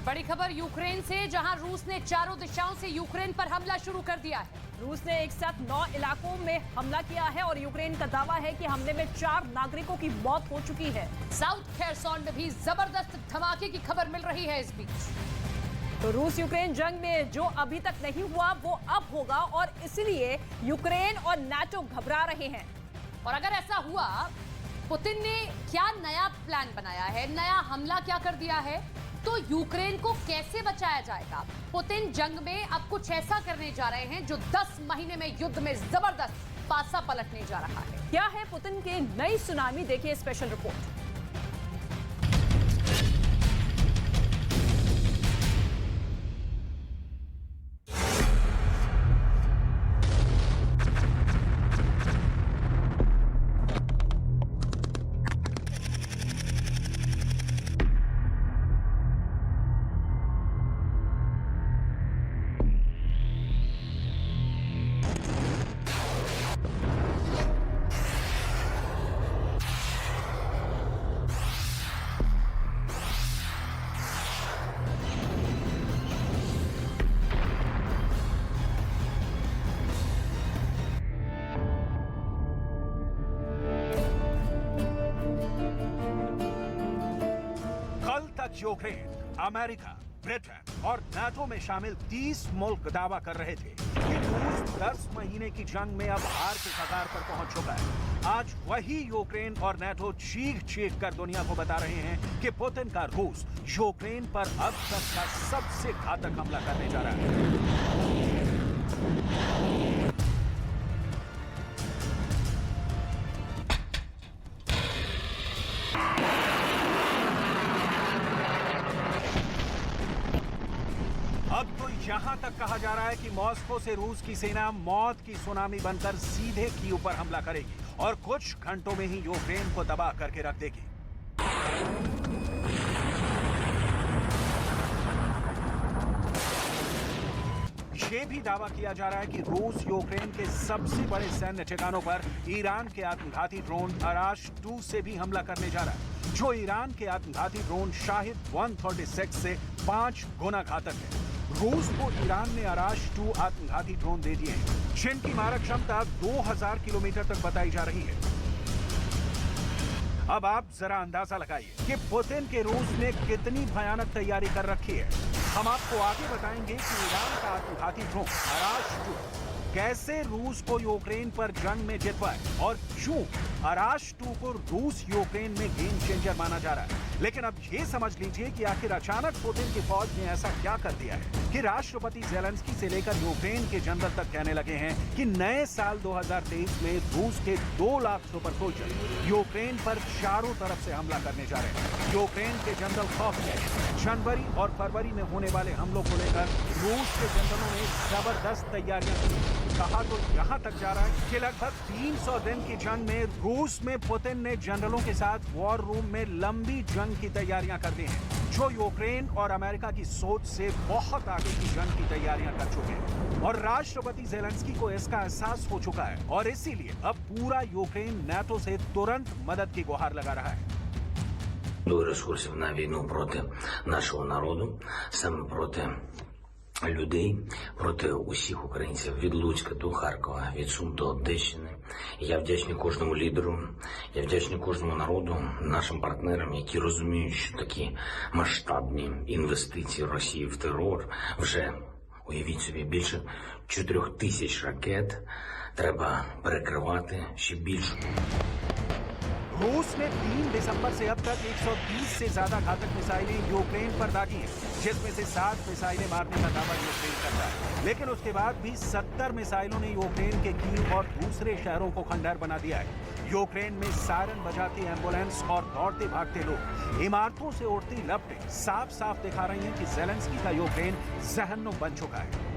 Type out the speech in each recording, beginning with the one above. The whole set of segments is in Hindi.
और बड़ी खबर यूक्रेन से, जहां रूस ने चारों दिशाओं से यूक्रेन पर हमला शुरू कर दिया है। रूस ने एक साथ 9 इलाकों में हमला किया है और यूक्रेन का दावा है कि हमले में 4 नागरिकों की मौत हो चुकी है। साउथ खेरसॉन में भी जबरदस्त धमाके की खबर मिल रही है इस बीच। तो रूस यूक्रेन जंग में जो अभी तक नहीं हुआ वो अब होगा और इसलिए यूक्रेन और नाटो घबरा रहे हैं। और अगर ऐसा हुआ, पुतिन ने क्या नया प्लान बनाया है, नया हमला क्या कर दिया है, तो यूक्रेन को कैसे बचाया जाएगा? पुतिन जंग में अब कुछ ऐसा करने जा रहे हैं जो 10 महीने में युद्ध में जबरदस्त पासा पलटने जा रहा है। क्या है पुतिन की नई सुनामी, देखिए special report. Ukraine, America, Britain और नाटो में शामिल 30 मुल्क दावा कर रहे थे कि रूस 10 महीने की जंग में अब हार के कगार पर पहुंच चुका है। आज वही यूक्रेन और नाटो चीख कर दुनिया को बता रहे हैं कि पुतिन का रूस यूक्रेन पर अब तक का सबसे घातक हमला करने जा रहा है। अब तो यहां तक कहा जा रहा है कि मॉस्को से रूस की सेना मौत की सुनामी बनकर सीधे कीव पर हमला करेगी और कुछ घंटों में ही यूक्रेन को तबाह करके रख देगी। ये भी दावा किया जा रहा है कि रूस यूक्रेन के सबसे बड़े सैन्य ठिकानों पर ईरान के आत्मघाती ड्रोन अराश 2 से भी हमला करने जा रहा है, जो ईरान के आत्मघाती ड्रोन शाहिद 136 से 5 गुना घातक है। रूस को ईरान ने अराश 2 आत्मघाती ड्रोन दे दिए हैं, जिनकी मारक क्षमता 2000 किलोमीटर तक बताई जा रही है। अब आप जरा अंदाजा लगाइए कि पुतिन के रूस ने कितनी भयानक तैयारी कर रखी है। हम आपको आगे बताएंगे कि ईरान का आत्मघाती ड्रोन अराश 2 कैसे रूस को यूक्रेन पर जंग में जितवाए और क्यों अराश 2 को रूस यूक्रेन में गेम चेंजर माना जा रहा है। लेकिन अब ये समझ लीजिए कि आखिर अचानक पुतिन की फौज ने ऐसा क्या कर दिया है कि राष्ट्रपति ज़ेलेंस्की से लेकर यूक्रेन के जनरल तक कहने लगे हैं कि नए साल 2023 में रूस के 2 लाख सुपर सोल्जर यूक्रेन पर चारों तरफ से हमला करने जा रहे हैं। यूक्रेन के जनरल खौफ में जनवरी और फरवरी में होने वाले हमलों को लेकर रूस के जनरलों ने जबरदस्त तैयारियां की। कहा तो यहां तक जा रहा है कि लगभग 300 दिन की जंग में रूस में पुतिन ने जनरलों के साथ वॉर रूम में लंबी जंग की तैयारियां कर दी हैं, जो यूक्रेन और अमेरिका की सोच से बहुत आगे की जंग की तैयारियां कर चुके हैं। और राष्ट्रपति ज़ेलेंस्की को इसका एहसास हो चुका है और इसीलिए अब पूरा यूक्रेन नाटो से तुरंत मदद की गुहार लगा रहा है। До ресурсів на війну проти нашого народу, саме проти людей, проти усіх українців від Луцька до Харкова, від Сум до Одещини. Я вдячний кожному лідеру, я вдячний кожному народу, нашим партнерам, які розуміють, що такі масштабні інвестиції Росії в терор вже, уявіть собі, більше 4000 ракет треба перекривати ще більше. रूस ने 3 दिसंबर से अब तक 120 से ज्यादा घातक मिसाइलें यूक्रेन पर दागी हैं, जिसमें से 7 मिसाइलें मारने का दावा यूक्रेन करता है। लेकिन उसके बाद भी 70 मिसाइलों ने यूक्रेन के कीव और दूसरे शहरों को खंडहर बना दिया है। यूक्रेन में सायरन बजाती एम्बुलेंस और दौड़ते भागते लोग, इमारतों से उड़ती लपटें साफ साफ दिखा रही हैं कि ज़ेलेंस्की का यूक्रेन जहन्नुम बन चुका है।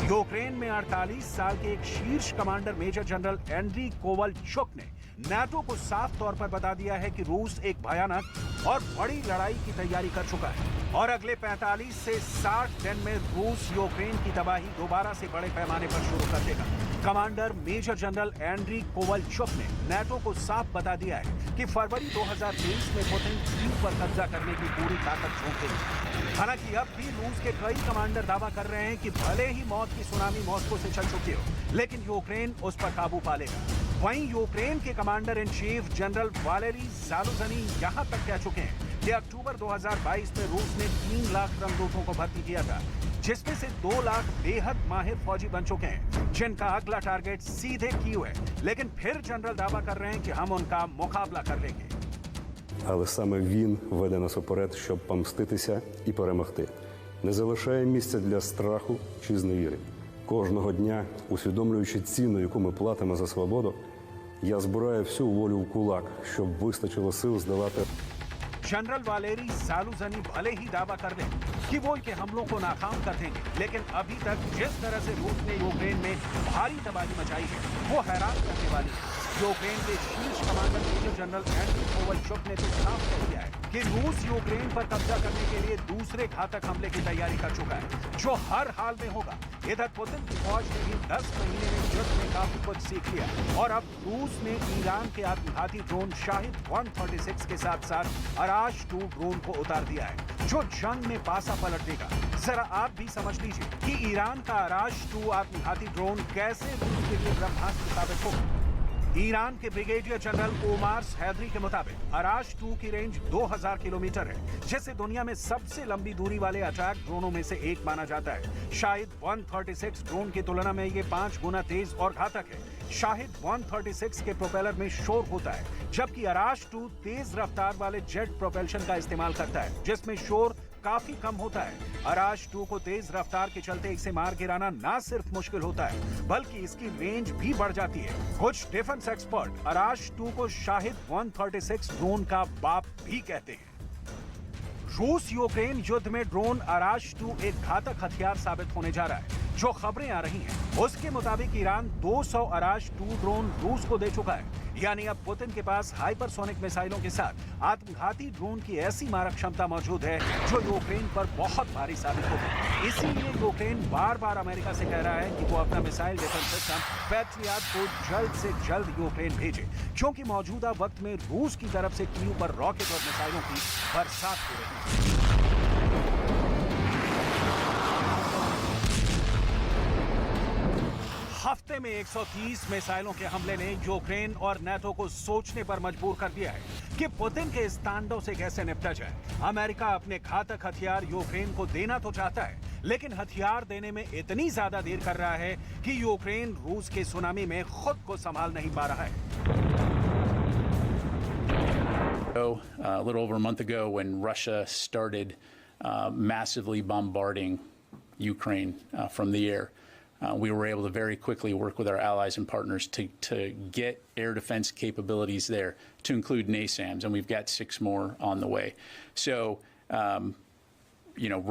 यूक्रेन में 48 साल के एक शीर्ष commander major general Andriy Kovalchuk ने नाटो को साफ तौर पर बता दिया है कि रूस एक भयानक और बड़ी लड़ाई की तैयारी कर चुका है और अगले 45 से 60 दिन में रूस यूक्रेन की तबाही दोबारा से बड़े पैमाने पर शुरू कर देगा। Commander major general Andriy Kovalchuk ने नाटो को साफ बता दिया है कि फरवरी 2023 में पुतिन कीव पर कब्जा करने की पूरी ताकत झोंक देंगे। हालांकि अब भी रूस के कई कमांडर दावा कर रहे हैं कि भले ही मौत की सुनामी मॉस्को से चल चुकी हो, लेकिन यूक्रेन उस पर काबू पा लेगा। वहीं यूक्रेन के commander in chief general Valery Zaluzhny यहां तक कह चुके हैं कि अक्टूबर 2022 में रूस ने 3 लाख रंगदूतों को भर्ती किया था, जिसमें से 2 लाख बेहद माहिर फौजी बन चुके हैं, जिनका अगला टारगेट सीधे कीव है। लेकिन फिर जनरल दावा कर रहे हैं कि हम उनका मुकाबला कर लेंगे। Але саме він веде нас уперед, щоб помститися і перемогти. Не залишає місця для страху чи зневіри. Кожного дня, усвідомлюючи ціну, яку ми платимо за свободу, я збираю всю волю в кулак, щоб вистачило сил здолати. जनरल वालेरी ज़ालुझनी भले ही दावा कर दें कि वो इनके हमलों को नाकाम कर देंगे, लेकिन अभी तक जिस तरह से रूस ने यूक्रेन में भारी तबाही मचाई है वो हैरान करने वाली है। यूक्रेन के शीर्ष commander major general Andriy Kovalchuk ने तो साफ कह दिया है कि रूस यूक्रेन पर कब्जा करने के लिए दूसरे घातक हमले की तैयारी कर चुका है, जो हर हाल में होगा। इधर पुतिन की फौज ने भी 10 महीने में युद्ध में काफी कुछ सीख लिया और अब रूस ने ईरान के आत्मघाती ड्रोन शाहिद 136 के साथ साथ अराश 2 ड्रोन को उतार दिया है, जो जंग में पासा पलट देगा। जरा आप भी समझ लीजिए कि ईरान का अराश 2 आत्मघाती ड्रोन कैसे रूस के लिए ब्रह्मास्त्र साबित होगा। ईरान के ब्रिगेडियर जनरल ओमार हैदरी के मुताबिक अराश 2 की रेंज 2000 किलोमीटर है, जिसे दुनिया में सबसे लंबी दूरी वाले अटैक ड्रोनों में से एक माना जाता है। शाहिद 136 ड्रोन की तुलना में ये 5 गुना तेज और घातक है। शाहिद 136 के प्रोपेलर में शोर होता है, जबकि अराश 2 तेज रफ्तार वाले जेट प्रोपेल्शन का इस्तेमाल करता है, जिसमें शोर काफी कम होता है। अराश 2 को तेज रफ्तार के चलते इसे मार गिराना ना सिर्फ मुश्किल होता है, बल्कि इसकी रेंज भी बढ़ जाती है। कुछ डिफेंस एक्सपर्ट अराश 2 को शाहिद 136 ड्रोन का बाप भी कहते हैं। रूस यूक्रेन युद्ध में ड्रोन अराश 2 एक घातक हथियार साबित होने जा रहा है। जो खबरें आ रही हैं, उसके मुताबिक ईरान 200 अराश 2 ड्रोन रूस को दे चुका है। यानी अब पुतिन के पास हाइपरसोनिक मिसाइलों के साथ आत्मघाती ड्रोन की ऐसी मारक क्षमता मौजूद है जो यूक्रेन पर बहुत भारी साबित होगी। इसीलिए यूक्रेन बार बार अमेरिका से कह रहा है कि वो अपना मिसाइल डिफेंस सिस्टम पैट्रियट को जल्द से जल्द यूक्रेन भेजे, क्योंकि मौजूदा वक्त में रूस की तरफ से कीव पर रॉकेट और मिसाइलों की बरसात हो रही है। हफ्ते में 130 मिसाइलों के हमले ने यूक्रेन और नाटो को सोचने पर मजबूर कर दिया है कि पुतिन के इस तांडव से कैसे निपटा जाए। अमेरिका अपने घातक हथियार यूक्रेन को देना तो चाहता है, लेकिन हथियार देने में इतनी ज्यादा देर कर रहा है कि यूक्रेन रूस के सुनामी में खुद को संभाल नहीं पा रहा है। A little over a month ago, when Russia started massively bombarding Ukraine from the air, we were able to very quickly work with our allies and partners to get air defense capabilities there, to include NASAMS, and we've got 6 more on the way. So,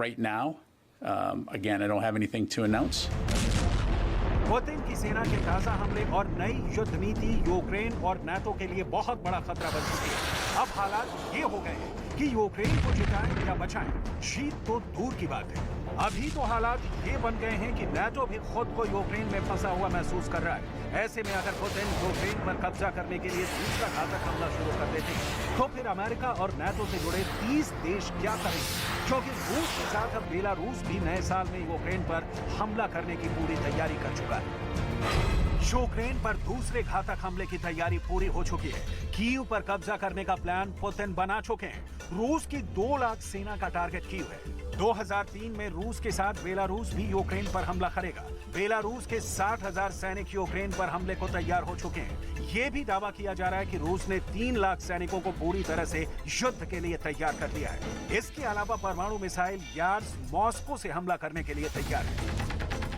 right now, again, I don't have anything to announce. Putin की सेना के ताजा हमले और नई युद्ध नीति यूक्रेन और नाटो के लिए बहुत बड़ा खतरा बन चुकी है। अब हालात ये हो गए हैं कि यूक्रेन को जिताएं या बचाएं, जीत तो दूर की बात है। अभी तो हालात ये बन गए हैं कि नाटो भी खुद को यूक्रेन में फंसा हुआ महसूस कर रहा है। ऐसे में अगर पुतिन यूक्रेन पर कब्जा करने के लिए दूसरा घातक हमला शुरू कर देते हैं, तो फिर अमेरिका और नाटो से जुड़े 30 देश क्या करेंगे? क्योंकि रूस के साथ अब बेलारूस भी नए साल में यूक्रेन पर हमला करने की पूरी तैयारी कर चुका है। यूक्रेन पर दूसरे घातक हमले की तैयारी पूरी हो चुकी है। कीव पर कब्जा करने का प्लान पुतिन बना चुके हैं। रूस की 2 लाख सेना का टारगेट कीव है। 2003 में रूस के साथ बेलारूस भी यूक्रेन पर हमला करेगा। बेलारूस के 60,000 सैनिक यूक्रेन पर हमले को तैयार हो चुके हैं। ये भी दावा किया जा रहा है कि रूस ने 3 लाख सैनिकों को पूरी तरह से युद्ध के लिए तैयार कर दिया है। इसके अलावा परमाणु मिसाइल यार्स मॉस्को से हमला करने के लिए तैयार है।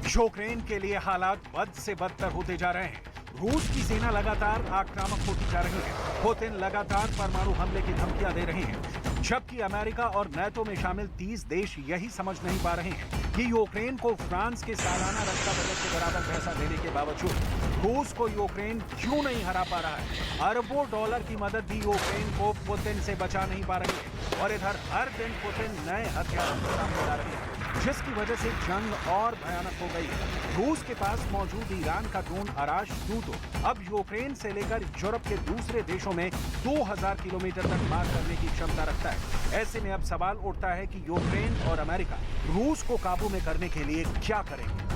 यूक्रेन के लिए हालात बद से बदतर होते जा रहे हैं। रूस की सेना लगातार आक्रामक होती जा रही है। पुतिन लगातार परमाणु हमले की धमकियां दे रहे हैं, जबकि अमेरिका और नाटो में शामिल 30 देश यही समझ नहीं पा रहे हैं कि यूक्रेन को फ्रांस के सालाना रक्षा बजट के बराबर पैसा देने के बावजूद रूस को यूक्रेन क्यों नहीं हरा पा रहा है। अरबों डॉलर की मदद भी यूक्रेन को पुतिन से बचा नहीं पा रही है और इधर हर दिन पुतिन नए हथियारों के सामने ला रहे हैं, जिसकी वजह से जंग और भयानक हो गई है। रूस के पास मौजूद ईरान का ड्रोन अराश 2 तो अब यूक्रेन से लेकर यूरोप के दूसरे देशों में 2000 किलोमीटर तक मार करने की क्षमता रखता है। ऐसे में अब सवाल उठता है कि यूक्रेन और अमेरिका रूस को काबू में करने के लिए क्या करेंगे।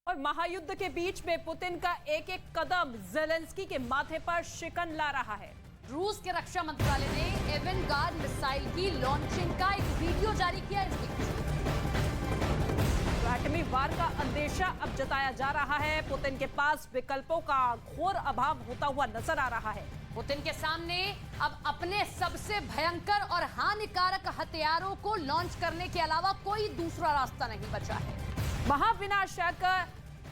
और महायुद्ध के बीच में पुतिन का एक एक कदम ज़ेलेंस्की के माथे पर शिकन ला रहा है। रूस के रक्षा मंत्रालय ने एवेनगार्ड मिसाइल की लॉन्चिंग का एक वीडियो जारी किया इस बीच। एटमी वार का अंदेशा अब जताया जा रहा है। पुतिन के पास विकल्पों का घोर अभाव होता हुआ नजर आ रहा है। पुतिन के सामने अब अपने सबसे भयंकर और हानिकारक हथियारों को लॉन्च करने के अलावा कोई दूसरा रास्ता नहीं बचा है। महाविनाशक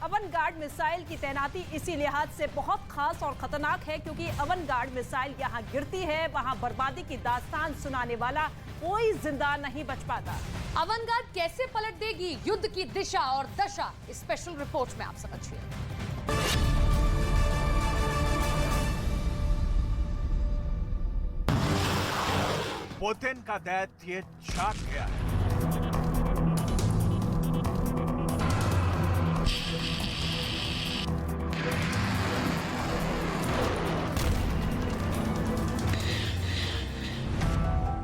अवनगार्ड मिसाइल की तैनाती इसी लिहाज से बहुत खास और खतरनाक है क्योंकि अवनगार्ड मिसाइल यहां गिरती है, वहां बर्बादी की दास्तान सुनाने वाला कोई जिंदा नहीं बच पाता। अवनगार्ड कैसे पलट देगी युद्ध की दिशा और दशा, स्पेशल रिपोर्ट में आप समझिए। पुतिन का दैत्य जाग गया है।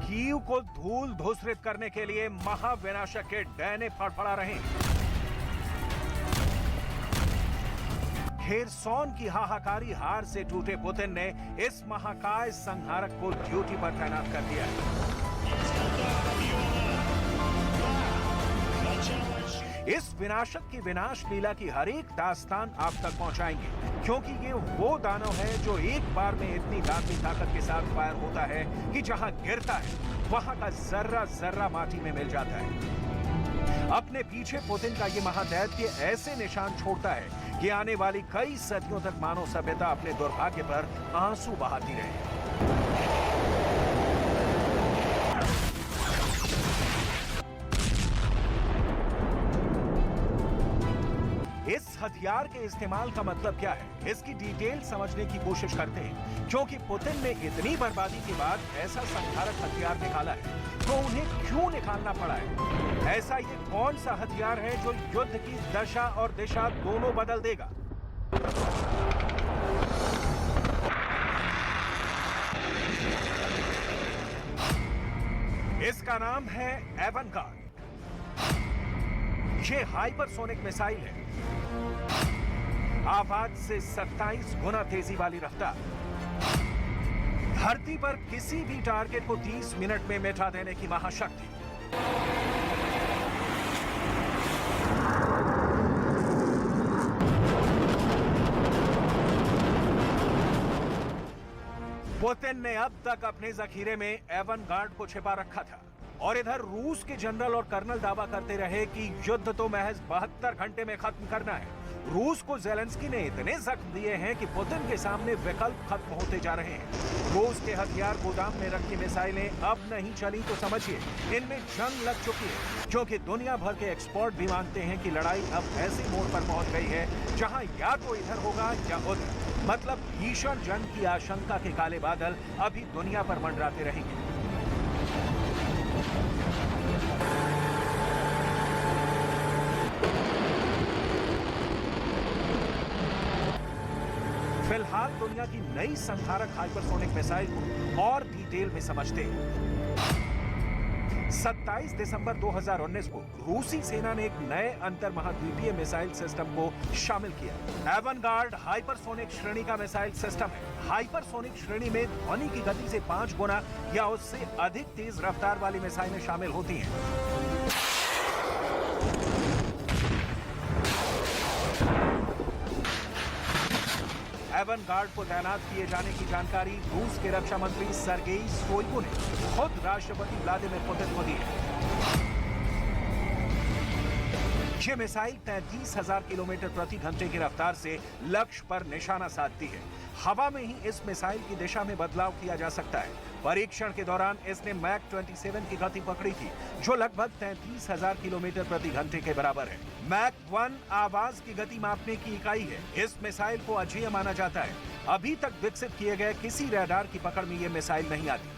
कीव को धूल धूसरित करने के लिए महाविनाशक के डैने फड़फड़ा रहे हैं। खेरसौन की हाहाकारी हार से टूटे पुतिन ने इस महाकाय संहारक को ड्यूटी पर तैनात कर दिया है। इस विनाशक की विनाश लीला की हर एक दास्तान आप तक पहुंचाएंगे, क्योंकि ये वो दानव है जो एक बार में इतनी दांती ताकत के साथ फायर होता है कि जहां गिरता है वहां का जर्रा जर्रा माटी में मिल जाता है। अपने पीछे पुतिन का ये महादैत्य ऐसे निशान छोड़ता है कि आने वाली कई सदियों तक मानव सभ्यता अपने दुर्भाग्य पर आंसू बहाती रहे। इस हथियार के इस्तेमाल का मतलब क्या है, इसकी डिटेल समझने की कोशिश करते हैं, क्योंकि पुतिन ने इतनी बर्बादी के बाद ऐसा संहारक हथियार निकाला है तो उन्हें क्यों निकालना पड़ा है। ऐसा ये कौन सा हथियार है जो युद्ध की दशा और दिशा दोनों बदल देगा। इसका नाम है एवनगार्ड। ये हाइपरसोनिक मिसाइल है, आवाज से 27 गुना तेजी वाली रफ्तार, धरती पर किसी भी टारगेट को 30 मिनट में मिटा देने की महाशक्ति। पुतिन ने अब तक अपने जखीरे में एवनगार्ड को छिपा रखा था और इधर रूस के जनरल और कर्नल दावा करते रहे कि युद्ध तो महज 72 घंटे में खत्म करना है। रूस को ज़ेलेंस्की ने इतने जख्म दिए हैं कि पुतिन के सामने विकल्प खत्म होते जा रहे हैं। रूस के हथियार गोदाम में रखी मिसाइलें अब नहीं चली तो समझिए इनमें जंग लग चुकी है, क्योंकि दुनिया भर के एक्सपर्ट भी मानते हैं कि लड़ाई अब ऐसे मोड़ पर पहुंच गई है जहां या तो इधर होगा या उधर। मतलब भीषण जंग की आशंका के काले बादल अभी दुनिया पर मंडराते रहेंगे। फिलहाल दुनिया की नई संहारक हाइपरसोनिक मिसाइल को और डिटेल में समझते हैं। 27 दिसंबर 2019 को रूसी सेना ने एक नए अंतर महाद्वीपीय मिसाइल सिस्टम को शामिल किया। एवनगार्ड हाइपरसोनिक श्रेणी का मिसाइल सिस्टम है। हाइपरसोनिक श्रेणी में ध्वनि की गति से 5 गुना या उससे अधिक तेज रफ्तार वाली मिसाइलें शामिल होती हैं। एवनगार्ड को तैनात किए जाने की जानकारी रूस के रक्षा मंत्री सर्गेई शोइगु ने खुद राष्ट्रपति व्लादिमीर पुतिन को दी है। ये मिसाइल 33,000 किलोमीटर प्रति घंटे की रफ्तार से लक्ष्य पर निशाना साधती है। हवा में ही इस मिसाइल की दिशा में बदलाव किया जा सकता है। परीक्षण के दौरान इसने मैक 27 की गति पकड़ी थी, जो लगभग 33,000 किलोमीटर प्रति घंटे के बराबर है। मैक 1 आवाज की गति मापने की इकाई है। इस मिसाइल को अजेय माना जाता है। अभी तक विकसित किए गए किसी रडार की पकड़ में ये मिसाइल नहीं आती।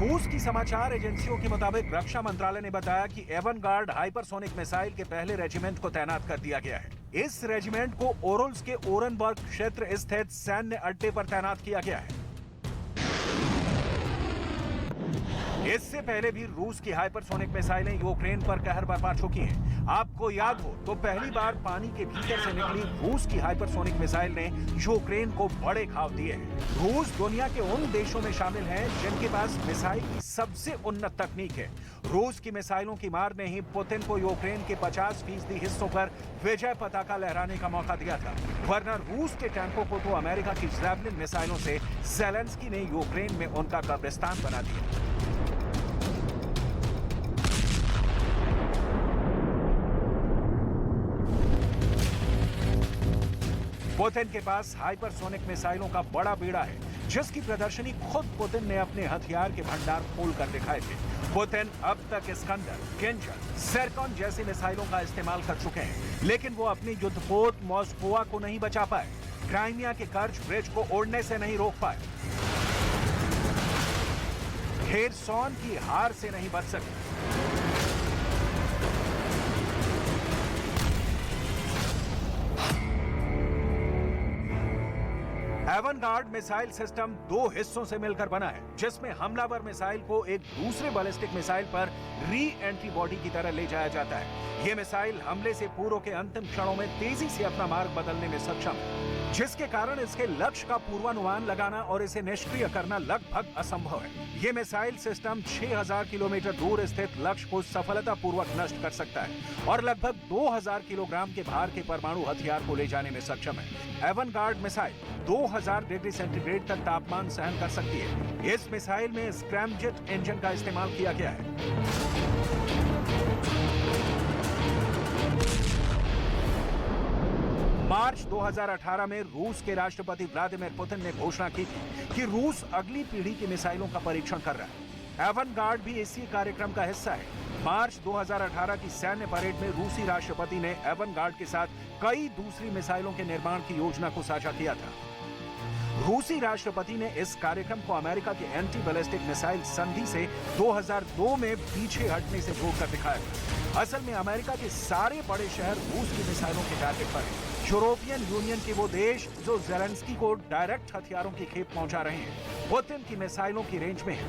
रूस की समाचार एजेंसियों के मुताबिक रक्षा मंत्रालय ने बताया कि एवनगार्ड हाइपरसोनिक मिसाइल के पहले रेजिमेंट को तैनात कर दिया गया है। इस रेजिमेंट को ओरल्स के ओरेनबर्ग क्षेत्र स्थित सैन्य अड्डे पर तैनात किया गया है। इससे पहले भी रूस की हाइपरसोनिक मिसाइलें यूक्रेन पर कहर बरपा चुकी हैं। आपको याद हो तो पहली बार पानी के भीतर से निकली रूस की हाइपरसोनिक मिसाइल ने यूक्रेन को बड़े घाव दिए हैं। रूस दुनिया के उन देशों में शामिल है जिनके पास मिसाइल की सबसे उन्नत तकनीक है। रूस की मिसाइलों की मार ने ही पुतिन को यूक्रेन के 50% हिस्सों पर विजय पताका लहराने का मौका दिया था, वरना रूस के टैंकों को तो अमेरिका की जैवलिन मिसाइलों से ज़ेलेंस्की ने यूक्रेन में उनका कब्रिस्तान बना दिया। पुतिन के पास हाइपरसोनिक मिसाइलों का बड़ा बेड़ा है, जिसकी प्रदर्शनी खुद पुतिन ने अपने हथियार के भंडार खोलकर दिखाए थे। पुतिन अब तक इस्कंदर, किंजल, ज़िरकॉन जैसी मिसाइलों का इस्तेमाल कर चुके हैं, लेकिन वो अपनी युद्धपोत मॉस्कोवा को नहीं बचा पाए, क्राइमिया के कर्च ब्रिज को उड़ने से नहीं रोक पाए, खेरसॉन की हार से नहीं बच सके। एवनगार्ड मिसाइल सिस्टम 2 हिस्सों से मिलकर बना है, जिसमें हमलावर मिसाइल को एक दूसरे बैलिस्टिक मिसाइल पर री एंट्री बॉडी की तरह ले जाया जाता है। यह मिसाइल हमले से पूर्व के अंतिम क्षणों में तेजी से अपना मार्ग बदलने में सक्षम है, जिसके कारण इसके लक्ष्य का पूर्वानुमान लगाना और इसे निष्क्रिय करना लगभग असंभव है। यह मिसाइल सिस्टम 6,000 किलोमीटर दूर स्थित लक्ष्य को सफलतापूर्वक नष्ट कर सकता है और लगभग 2,000 किलोग्राम के भार के परमाणु हथियार को ले जाने में सक्षम है। एवनगार्ड मिसाइल 2000 डिग्री सेंटीग्रेड तक तापमान सहन कर सकती है। इस मिसाइल में स्क्रैमजेट इंजन का इस्तेमाल किया गया है। मार्च 2018 में रूस के राष्ट्रपति व्लादिमीर पुतिन ने घोषणा की थी कि रूस अगली पीढ़ी की मिसाइलों का परीक्षण कर रहा है। एवनगार्ड भी इसी कार्यक्रम का हिस्सा है। मार्च 2018 की सैन्य परेड में रूसी राष्ट्रपति ने एवनगार्ड के साथ कई दूसरी मिसाइलों के निर्माण की योजना को साझा किया था। रूसी राष्ट्रपति ने इस कार्यक्रम को अमेरिका के एंटी बैलिस्टिक मिसाइल संधि से 2002 में पीछे हटने से जोड़कर दिखाया था। असल में अमेरिका के सारे बड़े शहर रूस की मिसाइलों के टारगेट पर हैं। यूरोपियन यूनियन के वो देश जो ज़ेलेंस्की को डायरेक्ट हथियारों की खेप पहुंचा रहे हैं, पुतिन की मिसाइलों की रेंज में है,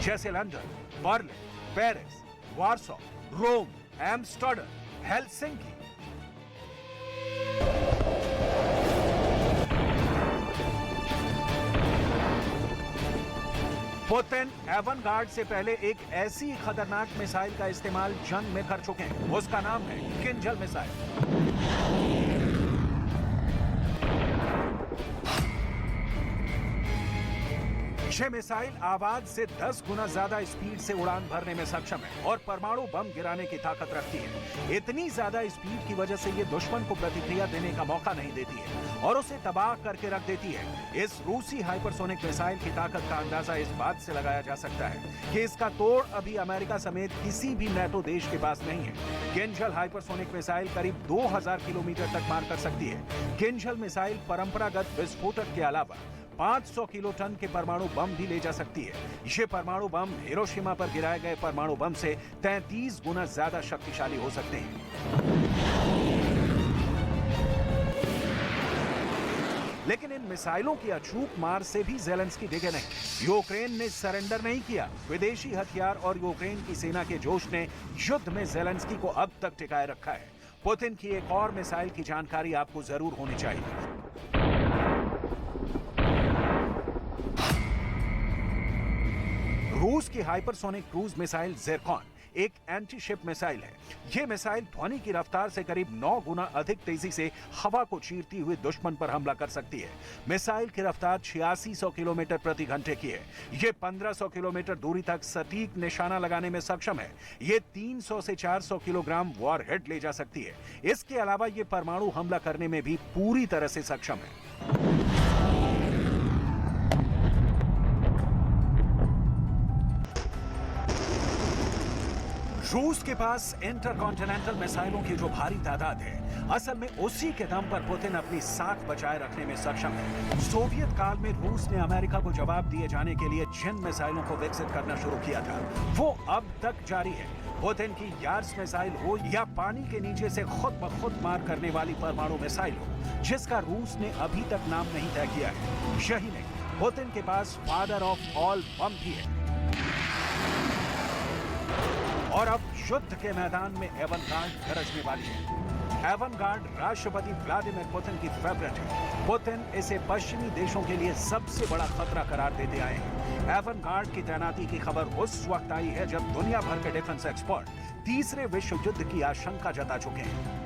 जैसे लंदन, बर्लिन, पेरिस, वार्सो, रोम, एम्स्टर्डम, हेलसिंकी। पुतिन एवनगार्ड से पहले एक ऐसी खतरनाक मिसाइल का इस्तेमाल जंग में कर चुके हैं। उसका नाम है किंजल मिसाइल। यह मिसाइल आवाज से 10 गुना ज्यादा स्पीड से उड़ान भरने में सक्षम है और परमाणु बम गिराने की ताकत रखती है। इतनी ज्यादा स्पीड की वजह से ये दुश्मन को प्रतिक्रिया देने का मौका नहीं देती है और उसे तबाह करके रख देती है। इस रूसी हाइपरसोनिक मिसाइल की ताकत का अंदाजा इस बात से लगाया जा सकता है कि इसका तोड़ अभी अमेरिका समेत किसी भी नेटो देश के पास नहीं है। किंजल हाइपरसोनिक मिसाइल करीब 2000 किलोमीटर तक मार कर सकती है। किंजल मिसाइल परंपरागत विस्फोटक के अलावा 500 किलो टन के परमाणु बम भी ले जा सकती है। ये परमाणु बम हिरोशिमा पर गिराए गए परमाणु बम से 33 गुना ज्यादा शक्तिशाली हो सकते हैं। लेकिन इन मिसाइलों की अचूक मार से भी ज़ेलेंस्की डिगे नहीं। यूक्रेन ने सरेंडर नहीं किया। विदेशी हथियार और यूक्रेन की सेना के जोश ने युद्ध में ज़ेलेंस्की को अब तक टिकाए रखा है। पुतिन की एक और मिसाइल की जानकारी आपको जरूर होनी चाहिए। रूस की हाइपरसोनिक क्रूज मिसाइल ज़िरकॉन एक एंटी शिप मिसाइल है। ये मिसाइल ध्वनि की रफ्तार से करीब 9 गुना अधिक तेजी से हवा को चीरती हुई दुश्मन पर हमला कर सकती है। मिसाइल की रफ्तार 8600 किलोमीटर प्रति घंटे की है। ये 1500 किलोमीटर दूरी तक सटीक निशाना लगाने में सक्षम है। ये 300 से 400 किलोग्राम वॉरहेड ले जा सकती है। इसके अलावा ये परमाणु हमला करने में भी पूरी तरह से सक्षम है। रूस के पास इंटरकॉन्टिनेंटल मिसाइलों की जो भारी तादाद है, असल में उसी के दम पर पुतिन अपनी साख बचाए रखने में सक्षम है। सोवियत काल में रूस ने अमेरिका को जवाब दिए जाने के लिए जिन मिसाइलों को विकसित करना शुरू किया था, वो अब तक जारी है। पुतिन की यार्स मिसाइल हो या पानी के नीचे से खुद ब खुद मार करने वाली परमाणु मिसाइल हो, जिसका रूस ने अभी तक नाम नहीं तय किया है। यही नहीं, पुतिन के पास फादर ऑफ ऑल बम भी है। और अब युद्ध के मैदान में एवनगार्ड गरजने वाली है। एवनगार्ड राष्ट्रपति व्लादिमीर पुतिन की फेवरेट है। पुतिन इसे पश्चिमी देशों के लिए सबसे बड़ा खतरा करार देते आए हैं। एवनगार्ड की तैनाती की खबर उस वक्त आई है जब दुनिया भर के डिफेंस एक्सपर्ट तीसरे विश्व युद्ध की आशंका जता चुके हैं।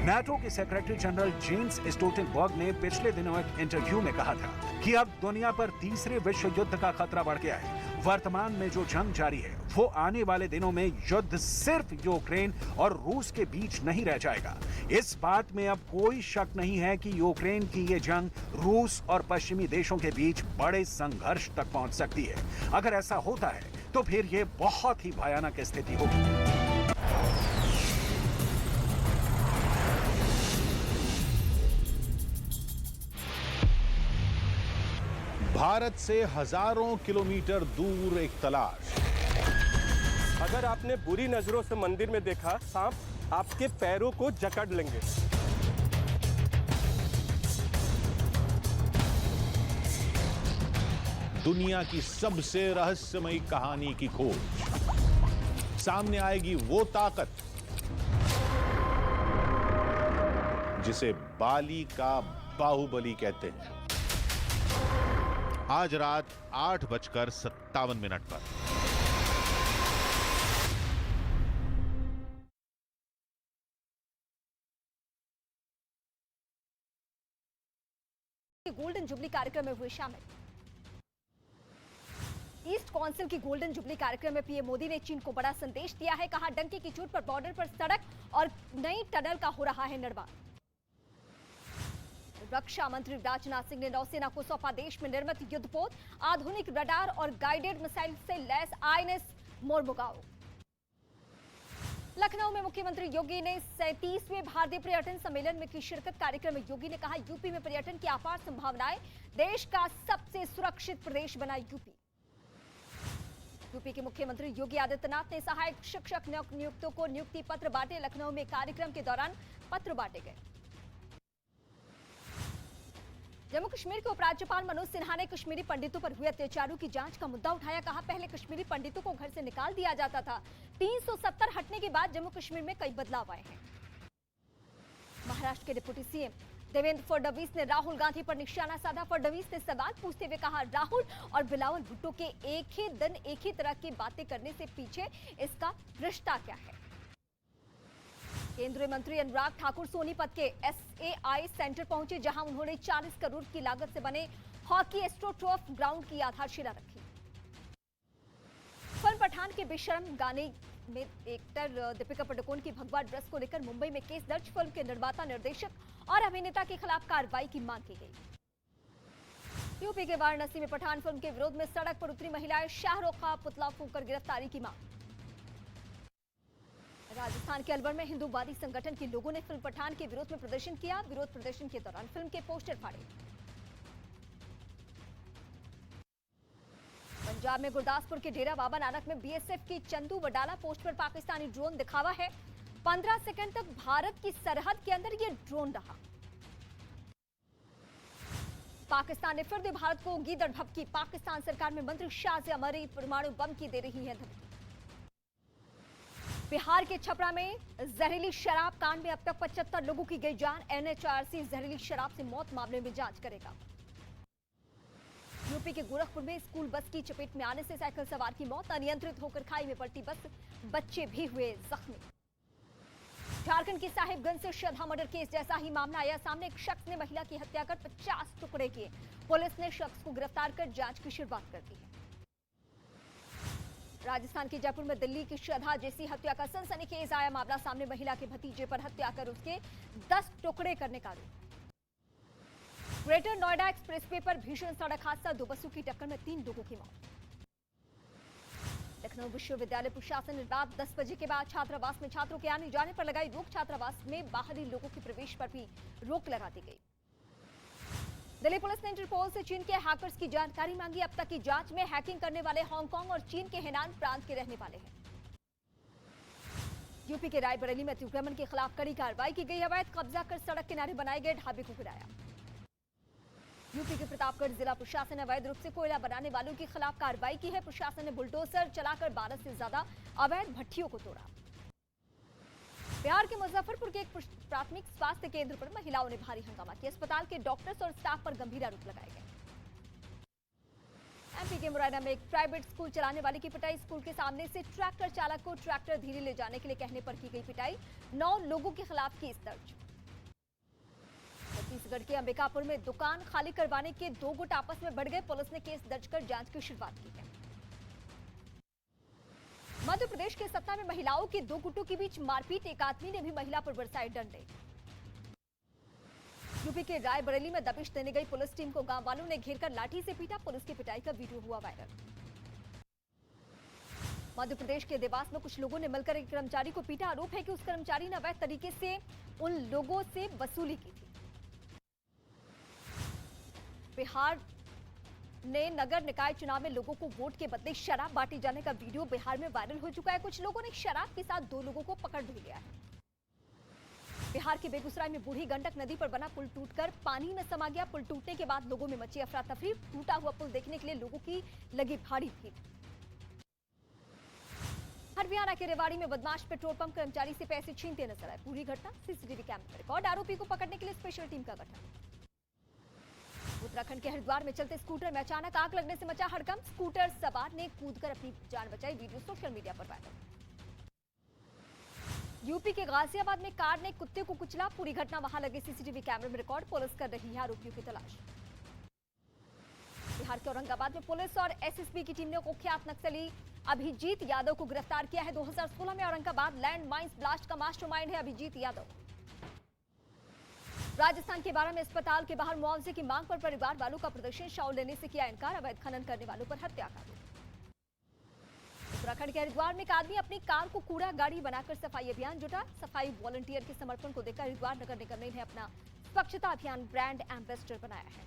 नाटो के सेक्रेटरी जनरल जेम्स स्टोल्टनबर्ग ने पिछले दिनों एक इंटरव्यू में कहा था कि अब दुनिया पर तीसरे विश्व युद्ध का खतरा बढ़ गया है। वर्तमान में जो जंग जारी है, वो आने वाले दिनों में युद्ध सिर्फ यूक्रेन और रूस के बीच नहीं रह जाएगा। इस बात में अब कोई शक नहीं है कि यूक्रेन की ये जंग रूस और पश्चिमी देशों के बीच बड़े संघर्ष तक पहुंच सकती है। अगर ऐसा होता है तो फिर ये बहुत ही भयानक स्थिति होगी। भारत से हजारों किलोमीटर दूर एक तलाश। अगर आपने बुरी नजरों से मंदिर में देखा, सांप आपके पैरों को जकड़ लेंगे। दुनिया की सबसे रहस्यमयी कहानी की खोज। सामने आएगी वो ताकत जिसे बाली का बाहुबली कहते हैं। आज रात 8:57 पर। गोल्डन जुबली कार्यक्रम में हुए शामिल। ईस्ट काउंसिल की गोल्डन जुबली कार्यक्रम में पीएम मोदी ने चीन को बड़ा संदेश दिया है। कहा, डंके की चोट पर बॉर्डर पर सड़क और नई टनल का हो रहा है निर्माण। रक्षा मंत्री राजनाथ सिंह ने नौसेना को सौंपा देश में निर्मित युद्धपोत, आधुनिक रडार और गाइडेड मिसाइल से लैस आईएनएस मोरमुगाओ। लखनऊ में मुख्यमंत्री योगी ने 37वें भारतीय पर्यटन सम्मेलन में की शिरकत। कार्यक्रम में योगी ने कहा, यूपी में पर्यटन की अपार संभावनाएं, देश का सबसे सुरक्षित प्रदेश बना यूपी। यूपी के मुख्यमंत्री योगी आदित्यनाथ ने सहायक शिक्षक नियुक्तों को नियुक्ति पत्र बांटे। लखनऊ में कार्यक्रम के दौरान पत्र बांटे गए। जम्मू कश्मीर के उपराज्यपाल मनोज सिन्हा ने कश्मीरी पंडितों पर हुए अत्याचारों की जांच का मुद्दा उठाया। कहा, पहले कश्मीरी पंडितों को घर से निकाल दिया जाता था। 370 हटने के बाद जम्मू कश्मीर में कई बदलाव आए हैं। महाराष्ट्र के डिप्टी सीएम देवेंद्र फडणवीस ने राहुल गांधी पर निशाना साधा। फडणवीस ने सवाल पूछते हुए कहा, राहुल और बिलावल भुट्टो के एक ही दिन एक ही तरह की बातें करने से पीछे इसका रिश्ता क्या है। केंद्रीय मंत्री अनुराग ठाकुर सोनीपत के एसएआई सेंटर पहुंचे, जहां उन्होंने 40 करोड़ की लागत से बने हॉकी एस्ट्रोटर्फ ग्राउंड की आधारशिला रखी। फिल्म पठान के बेशर्म गाने में एक्टर दीपिका पादुकोण की भगवा ड्रेस को लेकर मुंबई में केस दर्ज। फिल्म के निर्माता, निर्देशक और अभिनेता के खिलाफ कार्रवाई की मांग की गई। यूपी के वाराणसी में पठान फिल्म के विरोध में सड़क पर उतरी महिलाएं, शाहरुख का पुतला फूंककर गिरफ्तारी की मांग। राजस्थान के अलवर में हिंदूवादी संगठन के लोगों ने फिल्म पठान के विरोध में प्रदर्शन किया। विरोध प्रदर्शन के दौरान फिल्म के पोस्टर फाड़े। पंजाब में गुरदासपुर के डेरा बाबा नानक में बीएसएफ की चंदू वडाला पोस्ट पर पाकिस्तानी ड्रोन दिखावा है। 15 सेकंड तक भारत की सरहद के अंदर यह ड्रोन रहा। पाकिस्तान ने फिर दी भारत को गीदड़ भभकी। पाकिस्तान सरकार में मंत्री शाह अमरी परमाणु बम की दे रही है धमकी। बिहार के छपरा में जहरीली शराब कांड में अब तक 75 लोगों की गई जान। एनएचआरसी जहरीली शराब से मौत मामले में जांच करेगा। यूपी के गोरखपुर में स्कूल बस की चपेट में आने से साइकिल सवार की मौत, अनियंत्रित होकर खाई में पलटी बस, बच्चे भी हुए जख्मी। झारखंड के साहिबगंज से श्रद्धा मर्डर केस जैसा ही मामला आया सामने। एक शख्स ने महिला की हत्या कर 50 टुकड़े किए। पुलिस ने शख्स को गिरफ्तार कर जांच की शुरुआत कर दी है। राजस्थान के जयपुर में दिल्ली की श्रद्धा जैसी हत्या का सनसनीखेज आया मामला सामने। महिला के भतीजे पर हत्या कर उसके 10 टुकड़े करने का आरोप। ग्रेटर नोएडा एक्सप्रेसवे पर भीषण सड़क हादसा, 2 बसों की टक्कर में 3 लोगों की मौत। लखनऊ विश्वविद्यालय प्रशासन ने रात 10 बजे के बाद छात्रावास में छात्रों के आने जाने पर लगाई रोक। छात्रावास में बाहरी लोगों के प्रवेश पर भी रोक लगा दी गई। दिल्ली पुलिस ने इंटरपोल से चीन के हैकर्स की जानकारी मांगी। अब तक की जांच में हैकिंग करने वाले हांगकांग और चीन के हेनान प्रांत के रहने वाले हैं। यूपी के रायबरेली में अतिक्रमण के खिलाफ कड़ी कार्रवाई की गई। अवैध कब्जा कर सड़क किनारे बनाए गए ढाबे को गिराया। यूपी के प्रतापगढ़ जिला प्रशासन ने अवैध रूप से कोयला बनाने वालों के खिलाफ कार्रवाई की है। प्रशासन ने बुलडोजर चलाकर 12 से ज्यादा अवैध भट्ठियों को तोड़ा। बिहार के मुजफ्फरपुर के एक प्राथमिक स्वास्थ्य केंद्र पर महिलाओं ने भारी हंगामा किया। अस्पताल के डॉक्टर्स और स्टाफ पर गंभीर आरोप लगाए गए। एमपी के मुरैना में एक प्राइवेट स्कूल चलाने वाले की पिटाई। स्कूल के सामने से ट्रैक्टर चालक को ट्रैक्टर धीरे ले जाने के लिए कहने पर की गई पिटाई। 9 लोगों के खिलाफ केस दर्ज। छत्तीसगढ़ के अंबिकापुर में दुकान खाली करवाने के 2 गुट आपस में बढ़ गए। पुलिस ने केस दर्ज कर जांच की शुरुआत की है। मध्य प्रदेश के सतना में महिलाओं के 2 गुटों के बीच मारपीट, एक आदमी ने भी महिला पर बरसाए डंडे। यूपी के रायबरेली में दबिश देने गई पुलिस टीम को गांव वालों ने घेरकर लाठी से पीटा। पुलिस की पिटाई का वीडियो हुआ वायरल। मध्य प्रदेश के देवास में कुछ लोगों ने मिलकर एक कर्मचारी को पीटा। आरोप है कि उस कर्मचारी ने अवैध तरीके से उन लोगों से वसूली की थी। बिहार ने नगर निकाय चुनाव में लोगों को वोट के बदले शराब बांटे जाने का वीडियो बिहार में वायरल हो चुका है। कुछ लोगों ने शराब के साथ 2 लोगों को पकड़ भी लिया है। बिहार के बेगूसराय में बूढ़ी गंडक नदी पर बना पुल टूटकर पानी में समा गया। पुल टूटने के बाद लोगों में मची अफरा तफरी। टूटा हुआ पुल देखने के लिए लोगों की लगी भारी भीड़। हरियाणा के रेवाड़ी में बदमाश पेट्रोल पंप कर्मचारी से पैसे छीनते नजर आए। पूरी घटना सीसीटीवी कैमरे में रिकॉर्ड। आरोपी को पकड़ने के लिए स्पेशल टीम का गठन। उत्तराखंड के हरिद्वार में चलते स्कूटर में अचानक आग लगने से मचा हड़कंप। स्कूटर सवार ने कूदकर अपनी जान बचाई। वीडियो सोशल मीडिया पर वायरल। यूपी के गाजियाबाद में कार ने कुत्ते को कुचला। पूरी घटना वहां लगे सीसीटीवी कैमरे में रिकॉर्ड। पुलिस कर रही है आरोपियों की तलाश। बिहार के औरंगाबाद में पुलिस और एसएसबी की टीम ने कुख्यात नक्सली अभिजीत यादव को गिरफ्तार किया है। 2016 में औरंगाबाद लैंड माइंस ब्लास्ट का मास्टरमाइंड है अभिजीत यादव। राजस्थान के बारा में अस्पताल के बाहर मुआवजे की मांग पर परिवार वालों का प्रदर्शन। शाउल लेने से किया इनकार। अवैध खनन करने वालों पर हत्या का आरोप। उत्तराखंड के हरिद्वार में एक आदमी अपनी कार को कूड़ा गाड़ी बनाकर सफाई अभियान जुटा। सफाई वॉलंटियर के समर्पण को देखकर हरिद्वार नगर निगम ने इन्हें अपना स्वच्छता अभियान ब्रांड एम्बेसडर बनाया है।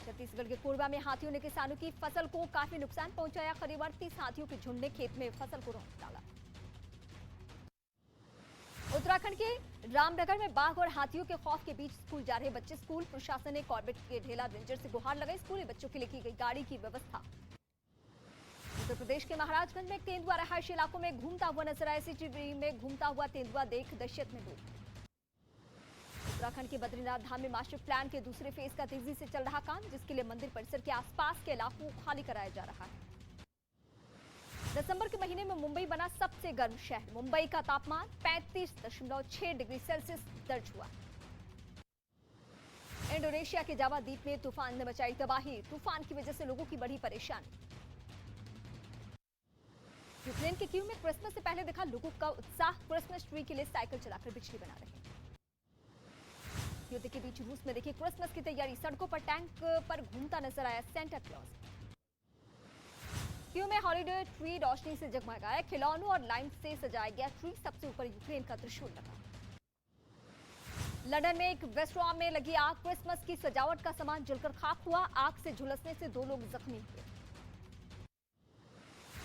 छत्तीसगढ़ के कोरबा में हाथियों ने किसानों की फसल को काफी नुकसान पहुंचाया। करीब 38 हाथियों के झुंड ने खेत में फसल को रौंद डाला। उत्तराखंड के रामनगर में बाघ और हाथियों के खौफ के बीच स्कूल जा रहे बच्चे। स्कूल प्रशासन ने कॉर्बेट के ढेला रेंजर से गुहार लगाई। स्कूली बच्चों के लिए की गई गाड़ी की व्यवस्था। उत्तर प्रदेश के महाराजगंज में तेंदुआ रहायशी इलाकों में घूमता हुआ नजर आया। सीसीटीवी में घूमता हुआ तेंदुआ देख दहशत में लोग। उत्तराखंड के बद्रीनाथ धाम में मास्टर प्लान के दूसरे फेज का तेजी से चल रहा काम, जिसके लिए मंदिर परिसर के आसपास के इलाकों को खाली कराया जा रहा है। दिसंबर के महीने में मुंबई बना सबसे गर्म शहर। मुंबई का तापमान 35.6 डिग्री सेल्सियस दर्ज हुआ। इंडोनेशिया के जावा द्वीप में तूफान ने मचाई तबाही। तूफान की वजह से लोगों की बड़ी परेशानी। यूक्रेन के कीव में क्रिसमस से पहले देखा लोगों का उत्साह। क्रिसमस ट्री के लिए साइकिल चलाकर बिजली बना रहे हैं। युद्ध के बीच रूस में देखिए क्रिसमस की तैयारी। सड़कों पर टैंक पर घूमता नजर आया सेंटा क्लॉज। कीव में हॉलिडे ट्री रोशनी से जगमगाया। खिलौनों और लाइट से सजाया गया ट्री। सबसे ऊपर यूक्रेन का त्रिशूल लगा। लंदन में एक रेस्टोरेंट में लगी आग। क्रिसमस की सजावट का सामान जलकर खाक हुआ। आग से झुलसने से 2 लोग जख्मी हुए।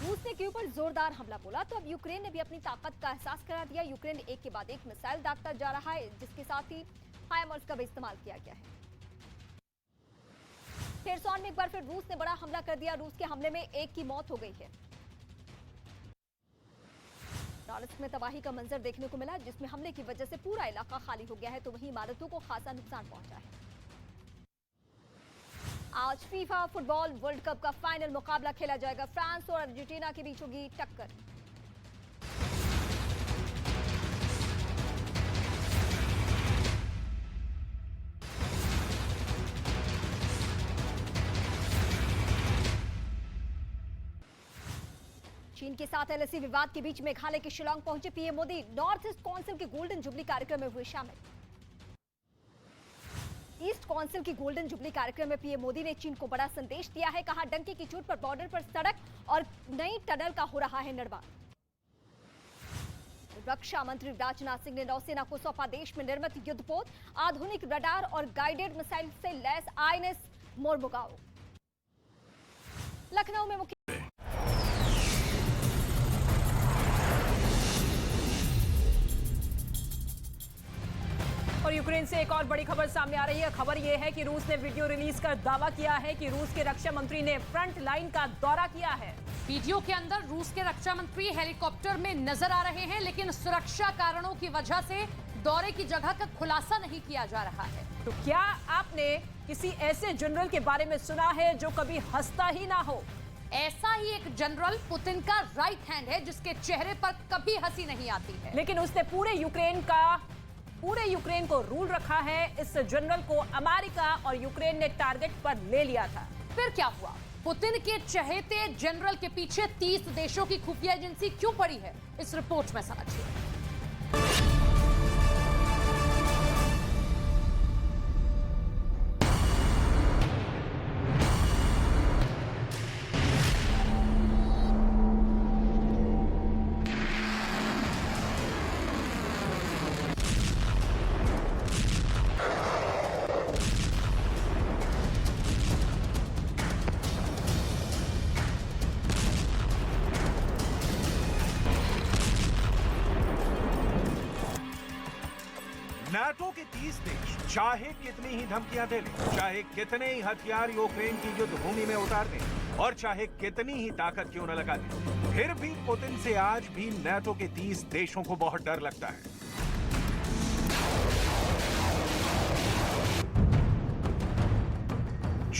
रूस ने कीव पर जोरदार हमला बोला तो अब यूक्रेन ने भी अपनी ताकत का एहसास करा दिया। यूक्रेन एक के बाद एक मिसाइल दागता जा रहा है, जिसके साथ ही हाइमर्स का भी इस्तेमाल किया गया है। खेरसौन में एक बार फिर रूस ने बड़ा हमला कर दिया। रूस के हमले में 1 की मौत हो गई है। डॉनेट्स्क में तबाही का मंजर देखने को मिला, जिसमें हमले की वजह से पूरा इलाका खाली हो गया है, तो वहीं इमारतों को खासा नुकसान पहुंचा है। आज फीफा फुटबॉल वर्ल्ड कप का फाइनल मुकाबला खेला जाएगा। फ्रांस और अर्जेंटीना के बीच होगी टक्कर। चीन के साथ एलएसी विवाद के बीच मेघालय के शिलांग पहुंचे PM Modi. North east council के गोल्डन जुबली कार्यक्रम में हुए शामिल। ईस्ट काउंसिल की गोल्डन जुबली कार्यक्रम में पीएम मोदी ने चीन को बड़ा संदेश दिया है। कहा, डंके की चोट पर बॉर्डर पर सड़क और नई टनल का हो रहा है निर्माण। रक्षा मंत्री राजनाथ सिंह ने नौसेना को सौंपा देश में निर्मित युद्धपोत, आधुनिक रडार और गाइडेड मिसाइल से लैस आईएनएस मोरमुगाओ। लखनऊ में मुख्य और यूक्रेन से एक और बड़ी खबर सामने आ रही है। खबर यह है कि रूस ने वीडियो रिलीज कर दावा किया है कि रूस के रक्षा मंत्री ने फ्रंट लाइन का दौरा किया है। वीडियो के अंदर रूस के रक्षा मंत्री हेलीकॉप्टर में नजर आ रहे हैं, लेकिन सुरक्षा कारणों की वजह से दौरे की जगह का खुलासा नहीं किया जा रहा है। तो क्या आपने किसी ऐसे जनरल के बारे में सुना है जो कभी हंसता ही ना हो? ऐसा ही एक जनरल पुतिन का राइट हैंड है, जिसके चेहरे पर कभी हंसी नहीं आती है, लेकिन उसने पूरे यूक्रेन को रूल रखा है। इस जनरल को अमेरिका और यूक्रेन ने टारगेट पर ले लिया था। फिर क्या हुआ? पुतिन के चहेते जनरल के पीछे 30 देशों की खुफिया एजेंसी क्यों पड़ी है? इस रिपोर्ट में समझिए। नाटो के 30 देश चाहे कितनी ही धमकियां दे लें, चाहे कितने ही हथियार यूक्रेन की युद्ध भूमि में उतार दें और चाहे कितनी ही ताकत क्यों न लगा दें, फिर भी पुतिन से आज भी नाटो के 30 देशों को बहुत डर लगता है।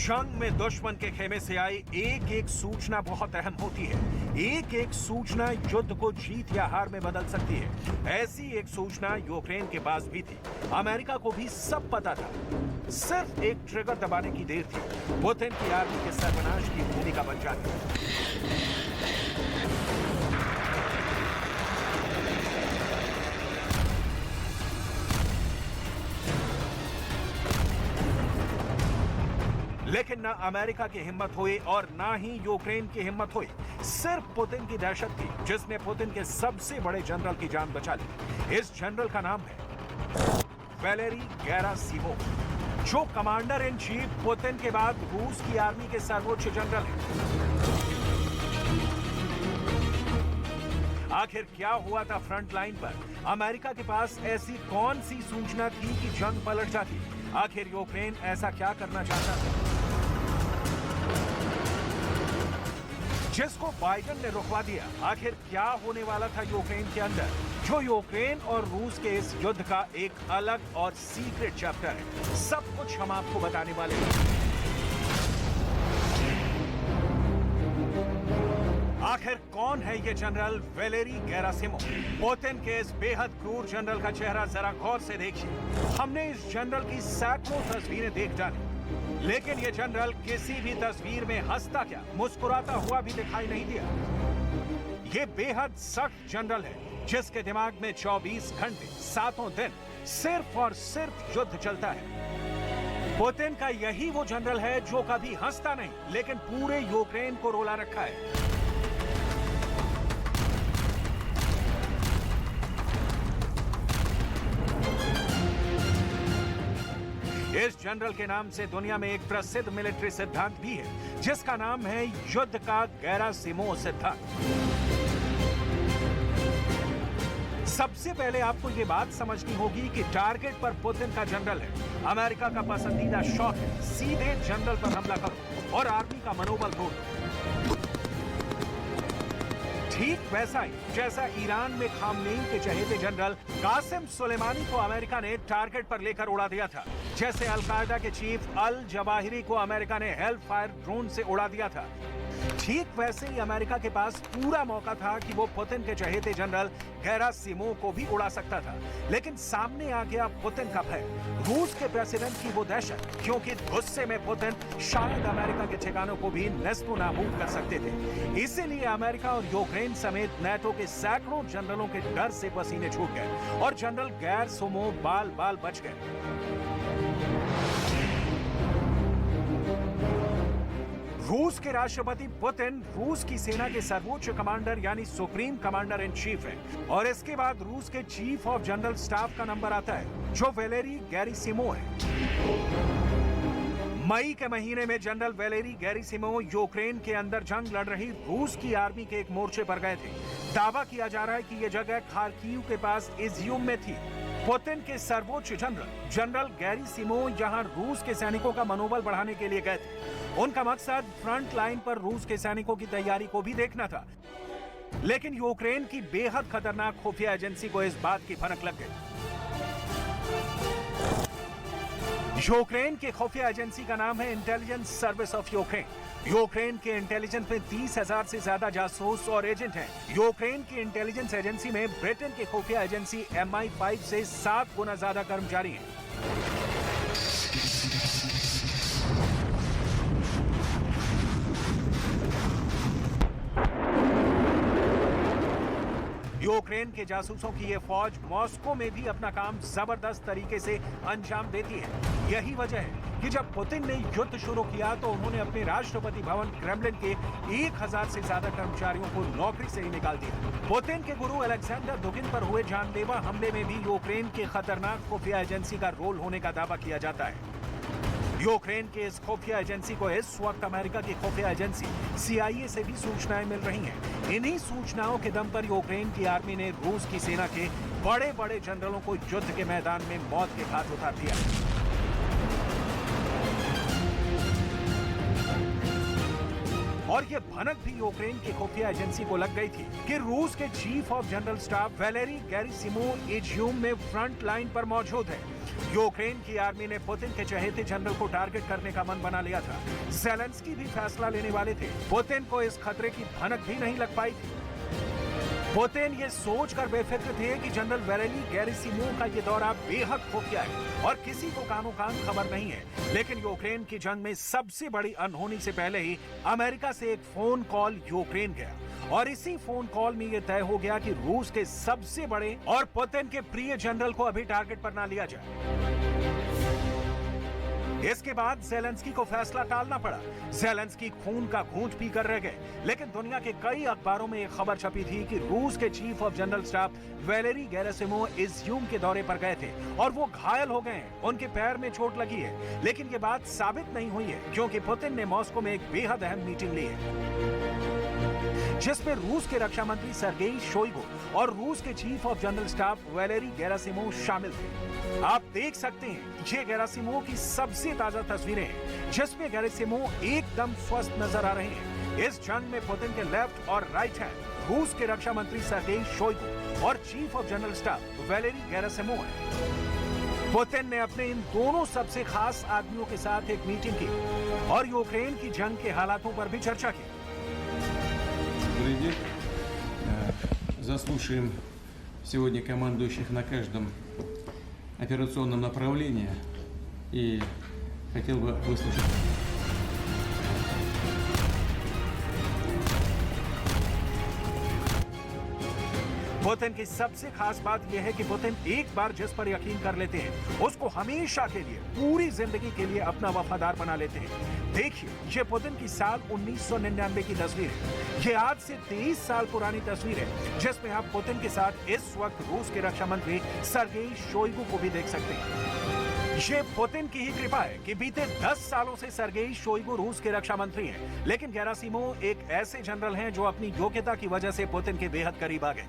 जंग में दुश्मन के खेमे से आई एक एक सूचना बहुत अहम होती है। एक एक सूचना युद्ध को जीत या हार में बदल सकती है। ऐसी एक सूचना यूक्रेन के पास भी थी। अमेरिका को भी सब पता था, सिर्फ एक ट्रिगर दबाने की देर थी। पुतिन की आर्मी के सर्वनाश की भूमिका बन जाती। लेकिन ना अमेरिका की हिम्मत हुई और ना ही यूक्रेन की हिम्मत हुई। सिर्फ पुतिन की दहशत थी जिसने पुतिन के सबसे बड़े जनरल की जान बचा ली। इस जनरल का नाम है वैलेरी गेरासिमोव, जो कमांडर इन चीफ पुतिन के बाद रूस की आर्मी के सर्वोच्च जनरल हैं। आखिर क्या हुआ था फ्रंट लाइन पर? अमेरिका के पास ऐसी कौन सी सूचना थी कि जंग पलट जाती? आखिर यूक्रेन ऐसा क्या करना चाहता था जिसको बाइडेन ने रुकवा दिया? आखिर क्या होने वाला था यूक्रेन के अंदर, जो यूक्रेन और रूस के इस युद्ध का एक अलग और सीक्रेट चैप्टर है? सब कुछ हम आपको बताने वाले हैं। आखिर कौन है ये जनरल वैलेरी गेरासिमोव? पुतिन के इस बेहद क्रूर जनरल का चेहरा जरा गौर से देखिए। हमने इस जनरल की सैकड़ों तस्वीरें देख डाली, लेकिन ये जनरल किसी भी तस्वीर में हंसता क्या, मुस्कुराता हुआ भी दिखाई नहीं दिया। ये बेहद सख्त जनरल है जिसके दिमाग में 24 घंटे 7 दिन सिर्फ और सिर्फ युद्ध चलता है। पुतिन का यही वो जनरल है जो कभी हंसता नहीं, लेकिन पूरे यूक्रेन को रुला रखा है। इस जनरल के नाम से दुनिया में एक प्रसिद्ध मिलिट्री सिद्धांत भी है, जिसका नाम है युद्ध का गेरासिमोव सिद्धांत। सबसे पहले आपको ये बात समझनी होगी कि टारगेट पर पुतिन का जनरल है। अमेरिका का पसंदीदा शौक है सीधे जनरल पर हमला करो और आर्मी का मनोबल तोड़ो। ठीक वैसा ही जैसा ईरान में खामनेई के चहेते जनरल कासिम सुलेमानी को अमेरिका ने टारगेट पर लेकर उड़ा दिया था, जैसे अलकायदा के चीफ अल जवाहिरी को अमेरिका ने हेल फायर ड्रोन से उड़ा दिया था, ठीक वैसे ही अमेरिका के पास पूरा मौका था कि वो पुतिन के चहेते जनरल गेरासिमोव को भी उड़ा सकता था। लेकिन सामने आ गया पुतिन का भय, रूस के प्रेसिडेंट की वो दहशत, क्योंकि गुस्से में पुतिन शायद अमेरिका के ठिकानों को भी नेस्तो नाबूद कर सकते थे। इसीलिए अमेरिका और यूक्रेन समेत नाटो के सैकड़ों जनरलों के डर से पसीने छूट गए और जनरल गेरासिमोव बाल बाल बच गए। रूस के राष्ट्रपति पुतिन रूस की सेना के सर्वोच्च कमांडर यानी सुप्रीम कमांडर इन चीफ है और इसके बाद रूस के चीफ ऑफ जनरल स्टाफ का नंबर आता है जो वैलेरी गेरासिमोव है। मई के महीने में जनरल वैलेरी गेरासिमोव यूक्रेन के अंदर जंग लड़ रही रूस की आर्मी के एक मोर्चे पर गए थे। दावा किया जा रहा है कि यह जगह खार्किव के पास इज्यूम में थी। पुतिन के सर्वोच्च जनरल गेरासिमोव यहां रूस के सैनिकों का मनोबल बढ़ाने के लिए गए थे। उनका मकसद फ्रंट लाइन पर रूस के सैनिकों की तैयारी को भी देखना था, लेकिन यूक्रेन की बेहद खतरनाक खुफिया एजेंसी को इस बात की भनक लग गई। यूक्रेन के खुफिया एजेंसी का नाम है intelligence service of Ukraine. Ukraine के इंटेलिजेंस में 30,000 से ज्यादा जासूस और एजेंट हैं। यूक्रेन की इंटेलिजेंस एजेंसी में ब्रिटेन के खुफिया एजेंसी MI5 से 7 गुना ज्यादा कर्मचारी हैं। यूक्रेन के जासूसों की ये फौज मॉस्को में भी अपना काम जबरदस्त तरीके से अंजाम देती है। यही वजह है कि जब पुतिन ने युद्ध शुरू किया तो उन्होंने अपने राष्ट्रपति भवन क्रेमलिन के 1000 से ज्यादा कर्मचारियों को नौकरी से ही निकाल दिया। पुतिन के गुरु अलेक्जेंडर दुगिन पर हुए जानलेवा हमले में भी यूक्रेन के खतरनाक खुफिया एजेंसी का रोल होने का दावा किया जाता है। यूक्रेन के इस खुफिया एजेंसी को इस वक्त अमेरिका की खुफिया एजेंसी CIA से भी सूचनाएं मिल रही हैं। इन्हीं सूचनाओं के दम पर यूक्रेन की आर्मी ने रूस की सेना के बड़े बड़े जनरलों को युद्ध के मैदान में मौत के घाट उतार दिया। और ये भनक भी यूक्रेन की खुफिया एजेंसी को लग गई थी कि रूस के chief of general staff Valery Gerasimov Izium में फ्रंट लाइन पर मौजूद है। यूक्रेन की आर्मी ने पुतिन के चहेते जनरल को टारगेट करने का मन बना लिया था। ज़ेलेंस्की भी फैसला लेने वाले थे। पुतिन को इस खतरे की भनक भी नहीं लग पाई थी। पुतिन ये सोचकर बेफिक्र थे कि जनरल वैलेरी गेरासिमोव का ये दौरा बेहद खुफिया है और किसी को कानो कान खबर नहीं है। लेकिन यूक्रेन की जंग में सबसे बड़ी अनहोनी से पहले ही अमेरिका से एक फोन कॉल यूक्रेन गया और इसी फोन कॉल में यह तय हो गया कि रूस के सबसे बड़े और पुतिन के प्रिय जनरल को अभी टारगेट पर ना लिया जाए। इसके बाद ज़ेलेंस्की को फैसला टालना पड़ा। ज़ेलेंस्की खून का घूंट पीकर रह गए, लेकिन दुनिया के कई अखबारों में एक खबर छपी थी कि रूस के chief of general staff Valery Gerasimov Izium के दौरे पर गए थे और वो घायल हो गए हैं। उनके पैर में चोट लगी है, लेकिन ये बात साबित नहीं हुई है क्योंकि पुतिन ने मॉस्को में एक बेहद अहम मीटिंग ली है जिसमें रूस के रक्षा मंत्री सर्गेई शोइगु और रूस के chief of general staff Valery Gerasimov शामिल थे। आप देख सकते हैं ये गेरासिमोव की सबसे ताजा तस्वीरें हैं जिसमें गेरासिमोव एकदम स्वस्थ नजर आ रहे हैं। इस जंग में पुतिन के लेफ्ट और राइट हैंड रूस के रक्षा मंत्री सर्गेई शोइगु और chief of general staff Valery Gerasimov है। पुतिन ने अपने इन दोनों सबसे खास आदमियों के साथ एक मीटिंग की और यूक्रेन की जंग के हालातों पर भी चर्चा की। Заслушаем сегодня командующих на каждом операционном направлении и хотел бы выслушать. पुतिन की सबसे खास बात यह है कि पुतिन एक बार जिस पर यकीन कर लेते हैं उसको हमेशा के लिए पूरी जिंदगी के लिए अपना वफादार बना लेते हैं। देखिए ये पुतिन की साल 1999 की तस्वीर है। ये आज से 23 साल पुरानी तस्वीर है जिसमें आप पुतिन के साथ इस वक्त रूस के रक्षा मंत्री सर्गेई शोइगु को भी देख सकते हैं। ये पुतिन की ही कृपा है कि बीते 10 सालों से सर्गेई शोइगु रूस के रक्षा मंत्री हैं, लेकिन गेरासिमोव एक ऐसे जनरल हैं जो अपनी योग्यता की वजह से पुतिन के बेहद करीब आ गए।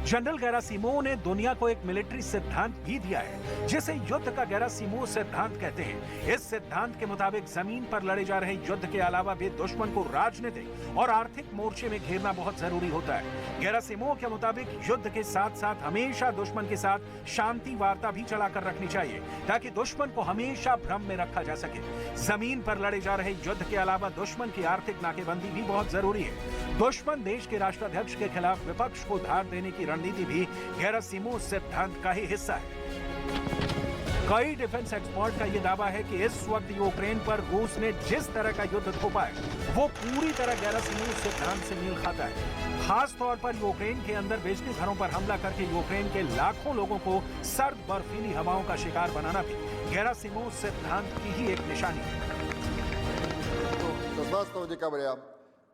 जनरल गेरासिमोव ने दुनिया को एक मिलिट्री सिद्धांत भी दिया है जिसे युद्ध का गेरासिमोव सिद्धांत कहते हैं। इस सिद्धांत के मुताबिक जमीन पर लड़े जा रहे युद्ध के अलावा भी दुश्मन को राजनीतिक और आर्थिक मोर्चे में घेरना बहुत जरूरी होता है। गेरासिमोव के मुताबिक युद्ध के साथ साथ हमेशा दुश्मन के साथ शांति वार्ता भी चलाकर रखनी चाहिए ताकि दुश्मन को हमेशा भ्रम में रखा जा सके। जमीन पर लड़े जा रहे युद्ध के अलावा दुश्मन की आर्थिक नाकेबंदी भी बहुत जरूरी है। दुश्मन देश के राष्ट्राध्यक्ष के खिलाफ विपक्ष को धार देने की रणनीति भी गेरासिमोव सिद्धांत का ही हिस्सा है। कई डिफेंस एक्सपर्ट का यह दावा है कि इस वक्त यूक्रेन पर रूस ने जिस तरह का युद्ध थोपा है वो पूरी तरह गेरासिमोव सिद्धांत से मेल खाता है। खास तौर पर यूक्रेन के अंदर बिजली घरों पर हमला करके यूक्रेन के लाखों लोगों को सर्द बर्फीली हवाओं का शिकार बनाना भी गेरासिमोव सिद्धांत की ही एक निशानी है। 16 декабря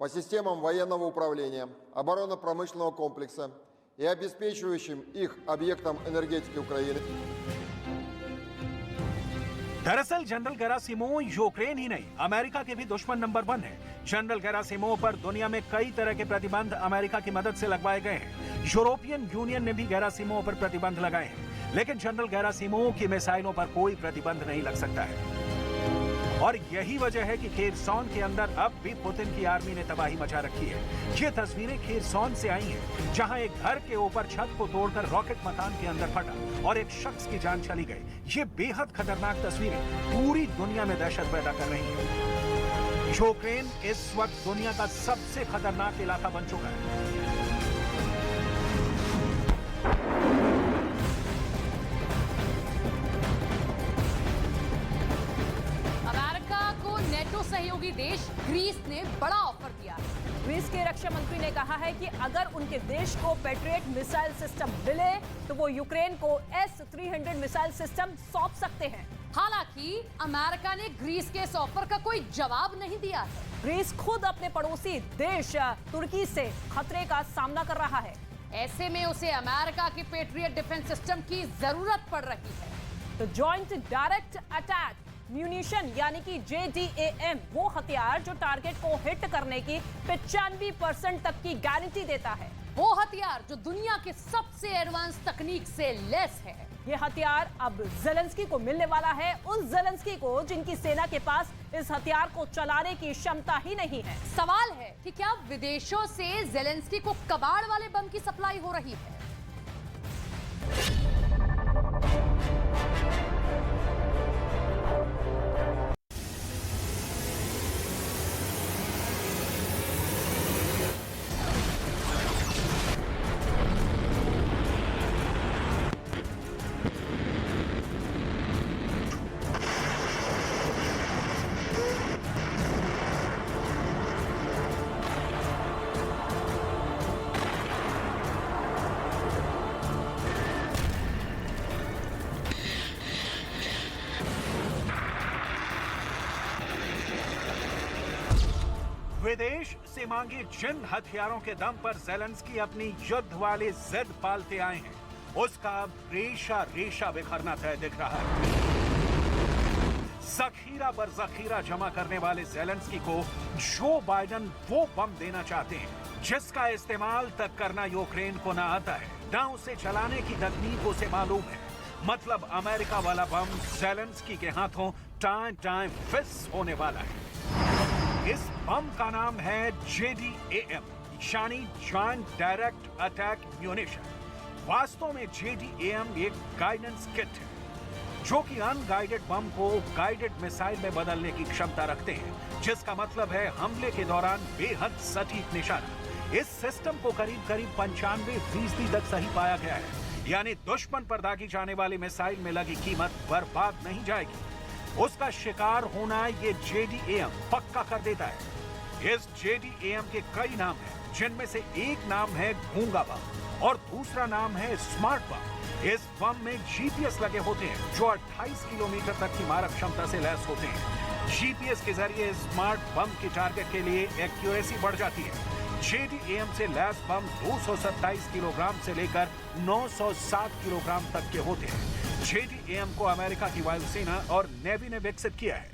по системам военного управления оборонно-промышленного комплекса и обеспечивающим их объектам энергетики Украины. दरअसल जनरल गेरासिमोव यूक्रेन ही नहीं अमेरिका के भी दुश्मन नंबर 1 है। जनरल गेरासिमोव पर दुनिया में कई तरह के प्रतिबंध अमेरिका की मदद से लगवाए गए हैं। यूरोपियन यूनियन ने भी गेरासिमोव पर प्रतिबंध लगाए हैं, लेकिन जनरल गेरासिमोव की मिसाइलों पर कोई प्रतिबंध नहीं लग सकता है। और यही वजह है कि खेरसॉन के अंदर अब भी पुतिन की आर्मी ने तबाही मचा रखी है। ये तस्वीरें खेरसॉन से आई हैं, जहां एक घर के ऊपर छत को तोड़कर रॉकेट मकान के अंदर फटा और एक शख्स की जान चली गई। ये बेहद खतरनाक तस्वीरें पूरी दुनिया में दहशत पैदा कर रही हैं। यूक्रेन इस वक्त दुनिया का सबसे खतरनाक इलाका बन चुका है। सहयोगी देश ग्रीस ने बड़ा ऑफर दिया है। ग्रीस के रक्षा मंत्री ने कहा है कि अगर उनके देश को पैट्रियट मिसाइल सिस्टम मिले तो वो यूक्रेन को S-300 मिसाइल सिस्टम सौंप सकते हैं। हालांकि अमेरिका ने ग्रीस के इस ऑफर का कोई जवाब नहीं दिया है। ग्रीस खुद अपने पड़ोसी देश तुर्की से खतरे का सामना कर रहा है। ऐसे में उसे अमेरिका के पैट्रियट डिफेंस सिस्टम की जरूरत पड़ रही है। तो जॉइंट डायरेक्ट अटैक म्यूनिशन यानी कि JDAM वो हथियार जो टारगेट को हिट करने की 95% तक की गारंटी देता है। वो हथियार जो दुनिया के सबसे एडवांस तकनीक से लैस है। ये हथियार अब ज़ेलेंस्की को मिलने वाला है, उस ज़ेलेंस्की को जिनकी सेना के पास इस हथियार को चलाने की क्षमता ही नहीं है। सवाल है कि क्या विदेशों से ज़ेलेंस्की को कबाड़ वाले बम की सप्लाई हो रही है? विदेश से मांगे जिन हथियारों के दम पर ज़ेलेंस्की अपनी युद्ध वाली जिद पालते आए हैं, उसका अब रेशा रेशा बिखरना तय दिख रहा है। जखीरा पर जखीरा जमा करने वाले ज़ेलेंस्की को जो बाइडेन वो बम देना चाहते हैं जिसका इस्तेमाल तक करना यूक्रेन को ना आता है, ना उसे चलाने की तकनीक उसे मालूम है। मतलब अमेरिका वाला बम ज़ेलेंस्की के हाथों टाइम टाइम फिस होने वाला है। इस बम का नाम है JDAM यानी जॉइंट डायरेक्ट अटैक म्यूनिशन। वास्तव में JDAM एक गाइडेंस किट है जो कि अनगाइडेड बम को गाइडेड मिसाइल में बदलने की क्षमता रखते हैं, जिसका मतलब है हमले के दौरान बेहद सटीक निशाना। इस सिस्टम को करीब करीब 95% तक सही पाया गया है, यानी दुश्मन पर दागी जाने वाली मिसाइल में लगी कीमत बर्बाद नहीं जाएगी। उसका शिकार होना ये JDAM पक्का कर देता है। इस JDAM के कई नाम हैं, जिनमें से एक नाम है गूंगा बम और दूसरा नाम है स्मार्ट बम। इस बम में GPS लगे होते हैं जो 28 किलोमीटर तक की मारक क्षमता से लैस होते हैं। GPS के जरिए स्मार्ट बम की टारगेट के लिए एक्यूरेसी बढ़ जाती है। JDAM से लैस बम 227 किलोग्राम से लेकर 907 किलोग्राम तक के होते हैं। JDAM को अमेरिका की वायुसेना और नेवी ने विकसित किया है।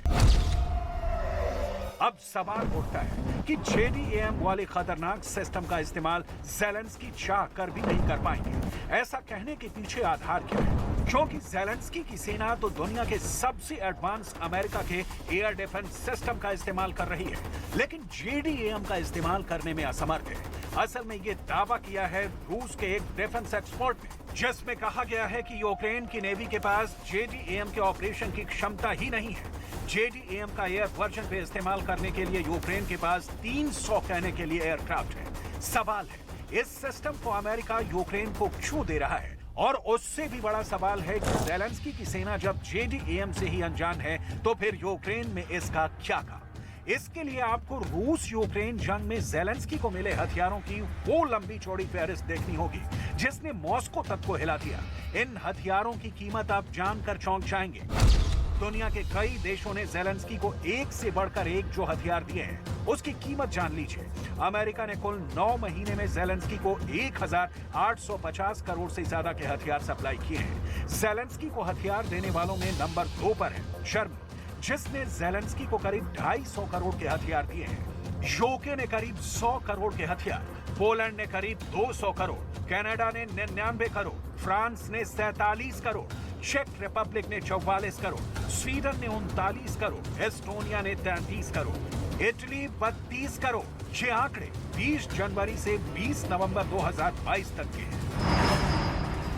अब सवाल उठता है कि JDAM वाले खतरनाक सिस्टम का इस्तेमाल ज़ेलेंस्की चाह कर भी नहीं कर पाएंगे। ऐसा कहने के पीछे आधार क्या है? क्योंकि ज़ेलेंस्की की सेना तो दुनिया के सबसे एडवांस अमेरिका के एयर डिफेंस सिस्टम का इस्तेमाल कर रही है, लेकिन JDAM का इस्तेमाल करने में असमर्थ है। असल में ये दावा किया है रूस के एक डिफेंस एक्सपर्ट ने, जिसमें कहा गया है कि यूक्रेन की नेवी के पास JDAM के ऑपरेशन की क्षमता ही नहीं है। JDAM का एयर वर्जन पे इस्तेमाल करने के लिए यूक्रेन के पास 300 कहने के लिए एयरक्राफ्ट है। सवाल है, इस सिस्टम को अमेरिका यूक्रेन को क्यों दे रहा है? और उससे भी बड़ा सवाल है कि ज़ेलेंस्की की सेना जब JDAM से ही अनजान है, तो फिर यूक्रेन में इसका क्या काम? इसके लिए आपको रूस यूक्रेन जंग में ज़ेलेंस्की को मिले हथियारों की वो लंबी चौड़ी फहरिस्त देखनी होगी जिसने मॉस्को तक को हिला दिया। इन हथियारों की कीमत आप जानकर चौंक जाएंगे। दुनिया के कई देशों ने ज़ेलेंस्की को एक से बढ़कर एक जो हथियार दिए हैं, उसकी कीमत जान लीजिए। अमेरिका ने कुल 9 महीने में ज़ेलेंस्की को 1850 करोड़ से ज्यादा के हथियार सप्लाई किए हैं। ज़ेलेंस्की को हथियार देने वालों में नंबर 2 पर है जर्मनी, जिसने ज़ेलेंस्की को करीब 250 करोड़ के हथियार दिए हैं। यूके ने करीब 100 करोड़ के हथियार, पोलैंड ने करीब 200 करोड़, कनाडा ने 99 करोड़, फ्रांस ने 47 करोड़, चेक रिपब्लिक ने 44 करोड़, स्वीडन ने 39 करोड़, एस्टोनिया ने 33 करोड़, इटली 32 करोड़। ये आंकड़े 20 जनवरी से 20 नवंबर 2022 तक के हैं।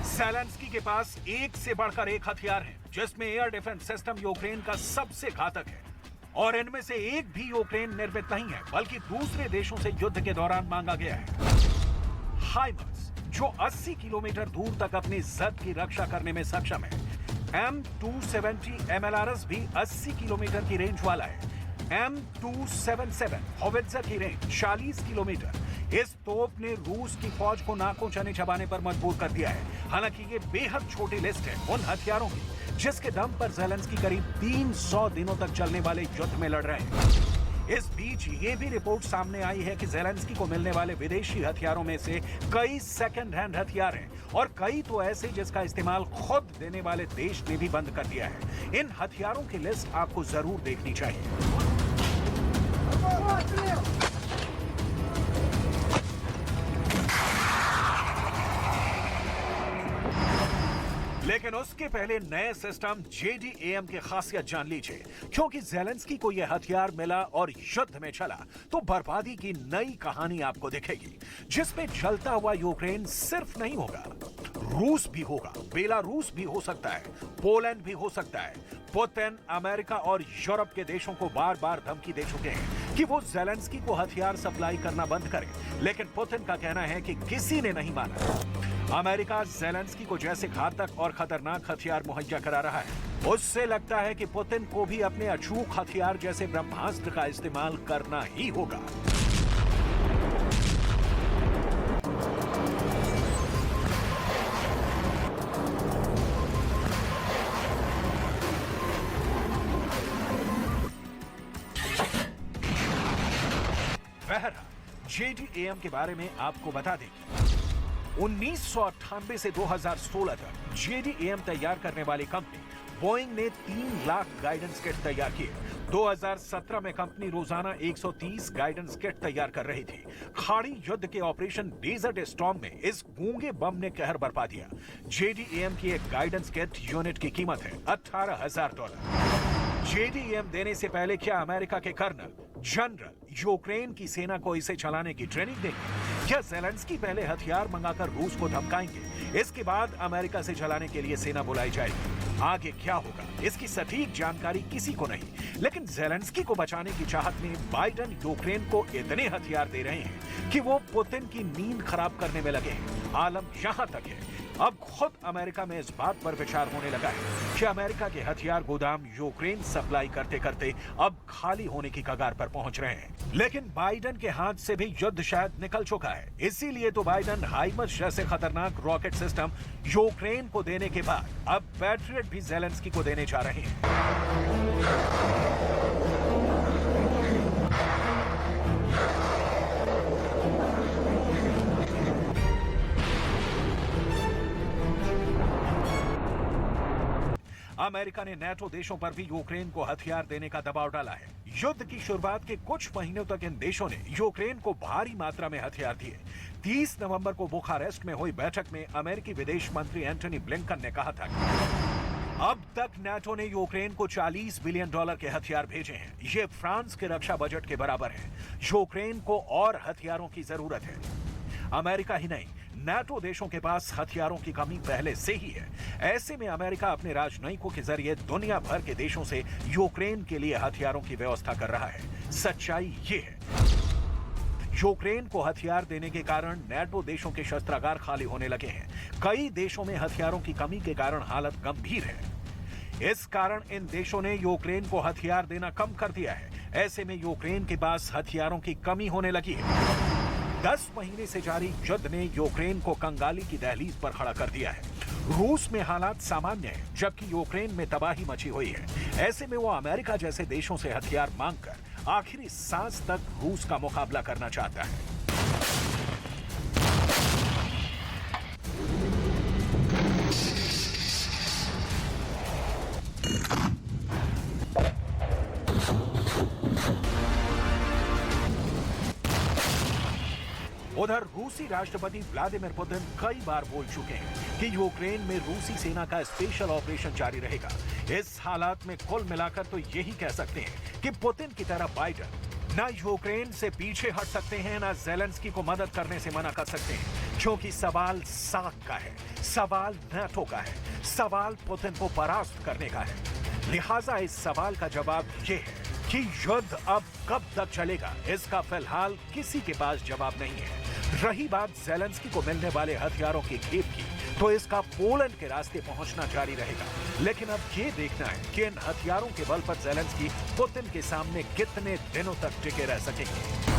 ज़ेलेंस्की के पास एक से बढ़कर एक हथियार है, जिसमें एयर डिफेंस सिस्टम यूक्रेन का सबसे घातक है, और इनमें से एक भी यूक्रेन निर्मित नहीं है, बल्कि दूसरे देशों से युद्ध के दौरान मांगा गया है। हाइमर्स, जो 80 किलोमीटर दूर तक अपनी जद की रक्षा करने में सक्षम है। M270 MLRS भी 80 किलोमीटर की रेंज वाला है। M277 होवित्ज़र की रेंज 40 किलोमीटर। इस तोप ने रूस की फौज को नाकों चने चबाने पर मजबूर कर दिया है। हालांकि ये बेहद छोटी लिस्ट है उन हथियारों की जिसके दम पर ज़ेलेंस्की करीब 300 दिनों तक चलने वाले युद्ध में लड़ रहे हैं। इस बीच ये भी रिपोर्ट सामने आई है कि ज़ेलेंस्की को मिलने वाले विदेशी हथियारों में से कई सेकंड हैंड हथियार हैं और कई तो ऐसे जिसका इस्तेमाल खुद देने वाले देश ने भी बंद कर दिया है। इन हथियारों की लिस्ट आपको जरूर देखनी चाहिए। लेकिन उसके पहले नए सिस्टम JDAM की खासियत जान लीजिए, क्योंकि ज़ेलेंस्की को यह हथियार मिला और युद्ध में चला तो बर्बादी की नई कहानी आपको दिखेगी, जिसमें जलता हुआ यूक्रेन सिर्फ नहीं होगा, रूस भी होगा, बेलारूस भी हो सकता है, पोलैंड भी हो सकता है। पुतिन अमेरिका और यूरोप के देशों को बार बार धमकी दे चुके हैं कि वो ज़ेलेंस्की को हथियार सप्लाई करना बंद करें, लेकिन पुतिन का कहना है कि किसी ने नहीं माना। अमेरिका ज़ेलेंस्की को जैसे घातक और खतरनाक हथियार मुहैया करा रहा है, उससे लगता है कि पुतिन को भी अपने अचूक हथियार जैसे ब्रह्मास्त्र का इस्तेमाल करना ही होगा। बहरहाल JDAM के बारे में आपको बता दें कि 1998 से 2016 तक JDAM तैयार करने वाली कंपनी बोइंग ने 3 लाख गाइडेंस किट तैयार किए। 2017 में कंपनी रोजाना 130 गाइडेंस किट तैयार कर रही थी। खाड़ी युद्ध के ऑपरेशन डेजर्ट स्टॉर्म में इस गूंगे बम ने कहर बरपा दिया। JDAM की एक गाइडेंस किट यूनिट की कीमत है $18,000। JDAM देने से पहले क्या अमेरिका के कर्नल जनरल यूक्रेन की सेना को इसे चलाने की ट्रेनिंग देंगे? क्या ज़ेलेंस्की पहले हथियार मंगाकर रूस को धमकाएंगे, इसके बाद अमेरिका से चलाने के लिए सेना बुलाई जाएगी? आगे क्या होगा इसकी सटीक जानकारी किसी को नहीं, लेकिन ज़ेलेंस्की को बचाने की चाहत में बाइडेन यूक्रेन को इतने हथियार दे रहे हैं कि वो पुतिन की नींद खराब करने में लगे हैं। आलम यहां तक है अब खुद अमेरिका में इस बात पर विचार होने लगा है कि अमेरिका के हथियार गोदाम यूक्रेन सप्लाई करते करते अब खाली होने की कगार पर पहुंच रहे हैं। लेकिन बाइडेन के हाथ से भी युद्ध शायद निकल चुका है। इसीलिए तो बाइडेन हाइमर्स जैसे खतरनाक रॉकेट सिस्टम यूक्रेन को देने के बाद अब पैट्रियट भी ज़ेलेंस्की को देने जा रहे हैं। अमेरिका ने नेटो देशों पर भी यूक्रेन को हथियार देने का दबाव डाला है। युद्ध की शुरुआत के कुछ महीनों तक इन देशों ने यूक्रेन को भारी मात्रा में हथियार दिए। 30 नवंबर को बुखारेस्ट में हुई बैठक में अमेरिकी विदेश मंत्री एंटनी ब्लिंकन ने कहा था कि अब तक नाटो ने यूक्रेन को $40 बिलियन के हथियार भेजे हैं। ये फ्रांस के रक्षा बजट के बराबर है। यूक्रेन को और हथियारों की जरूरत है। अमेरिका ही नहीं, नाटो देशों के पास हथियारों की कमी पहले से ही है। ऐसे में अमेरिका अपने राजनयिकों के जरिए दुनिया भर के देशों से यूक्रेन के लिए हथियारों की व्यवस्था कर रहा है। सच्चाई ये है, यूक्रेन को हथियार देने के कारण नाटो देशों के शस्त्रागार खाली होने लगे हैं। कई देशों में हथियारों की कमी के कारण हालत गंभीर है। इस कारण इन देशों ने यूक्रेन को हथियार देना कम कर दिया है। ऐसे में यूक्रेन के पास हथियारों की कमी होने लगी है। 10 महीने से जारी युद्ध ने यूक्रेन को कंगाली की दहलीज पर खड़ा कर दिया है। रूस में हालात सामान्य है, जबकि यूक्रेन में तबाही मची हुई है। ऐसे में वो अमेरिका जैसे देशों से हथियार मांगकर आखिरी सांस तक रूस का मुकाबला करना चाहता है। उधर रूसी राष्ट्रपति व्लादिमीर पुतिन कई बार बोल चुके हैं कि यूक्रेन में रूसी सेना का स्पेशल ऑपरेशन जारी रहेगा। इस हालात में कुल मिलाकर तो यही कह सकते हैं कि पुतिन की तरह बाइडेन ना यूक्रेन से पीछे हट सकते हैं, ना ज़ेलेंस्की को मदद करने से मना कर सकते हैं, क्योंकि सवाल साख का है, सवाल नाटो का है, सवाल पुतिन को परास्त करने का है। लिहाजा इस सवाल का जवाब ये है कि युद्ध अब कब तक चलेगा, इसका फिलहाल किसी के पास जवाब नहीं है। रही बात ज़ेलेंस्की को मिलने वाले हथियारों की खेप की, तो इसका पोलैंड के रास्ते पहुंचना जारी रहेगा। लेकिन अब ये देखना है कि इन हथियारों के बल पर ज़ेलेंस्की पुतिन के सामने कितने दिनों तक टिके रह सकेंगे।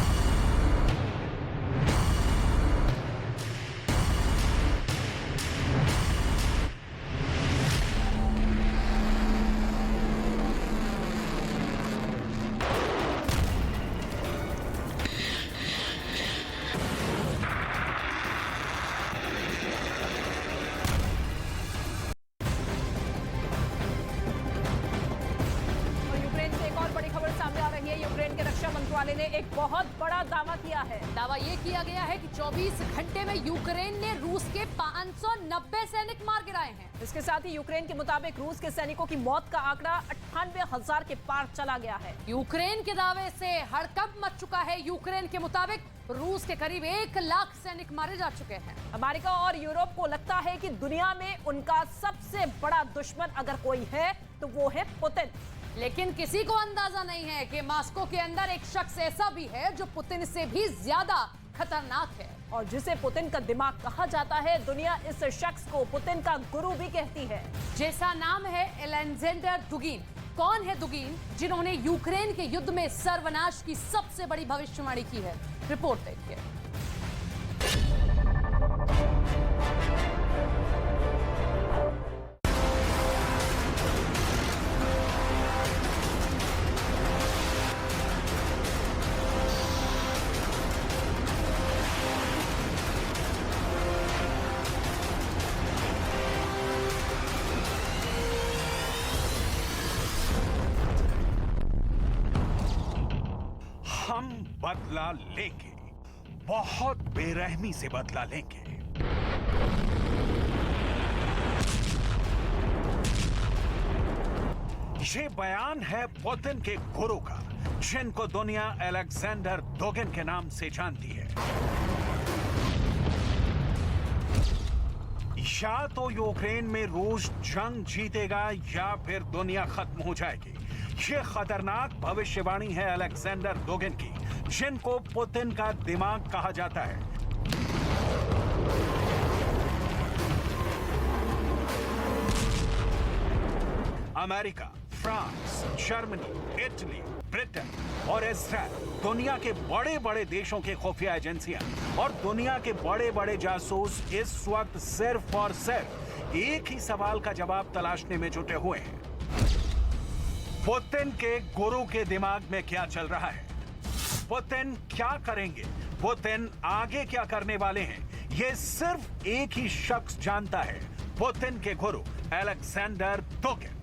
ने एक बहुत बड़ा दावा किया है। दावा ये किया गया है कि 24 घंटे में यूक्रेन ने रूस के 590 सैनिक मार गिराए हैं। इसके साथ ही यूक्रेन के मुताबिक रूस के सैनिकों की मौत का आंकड़ा 98,000 के पार चला गया है। यूक्रेन के दावे से हड़कंप मच चुका है। यूक्रेन के मुताबिक रूस के करीब 1 लाख सैनिक मारे जा चुके हैं। अमेरिका और यूरोप को लगता है कि दुनिया में उनका सबसे बड़ा दुश्मन अगर कोई है तो वो है पुतिन। लेकिन किसी को अंदाजा नहीं है कि मॉस्को के अंदर एक शख्स ऐसा भी है जो पुतिन से भी ज्यादा खतरनाक है और जिसे पुतिन का दिमाग कहा जाता है। दुनिया इस शख्स को पुतिन का गुरु भी कहती है, जैसा नाम है अलेक्जेंडर दुगिन। कौन है दुगिन, जिन्होंने यूक्रेन के युद्ध में सर्वनाश की सबसे बड़ी भविष्यवाणी की है? रिपोर्ट देखिए। हम बदला लेंगे, बहुत बेरहमी से बदला लेंगे। ये बयान है पुतिन के गुरु का, जिनको दुनिया अलेक्जेंडर दुगिन के नाम से जानती है। या तो यूक्रेन में रूस जंग जीतेगा या फिर दुनिया खत्म हो जाएगी। ये खतरनाक भविष्यवाणी है अलेक्जेंडर दुगिन की, जिनको पुतिन का दिमाग कहा जाता है। America, France, Germany, Italy, Britain और इजराइल दुनिया के बड़े बड़े देशों के खुफिया एजेंसियां और दुनिया के बड़े बड़े जासूस इस वक्त सिर्फ और सिर्फ एक ही सवाल का जवाब तलाशने में जुटे हुए हैं। पुतिन के गुरु के दिमाग में क्या चल रहा है? पुतिन क्या करेंगे? पुतिन आगे क्या करने वाले हैं? ये सिर्फ एक ही शख्स जानता है, पुतिन के गुरु अलेक्जेंडर दुगिन।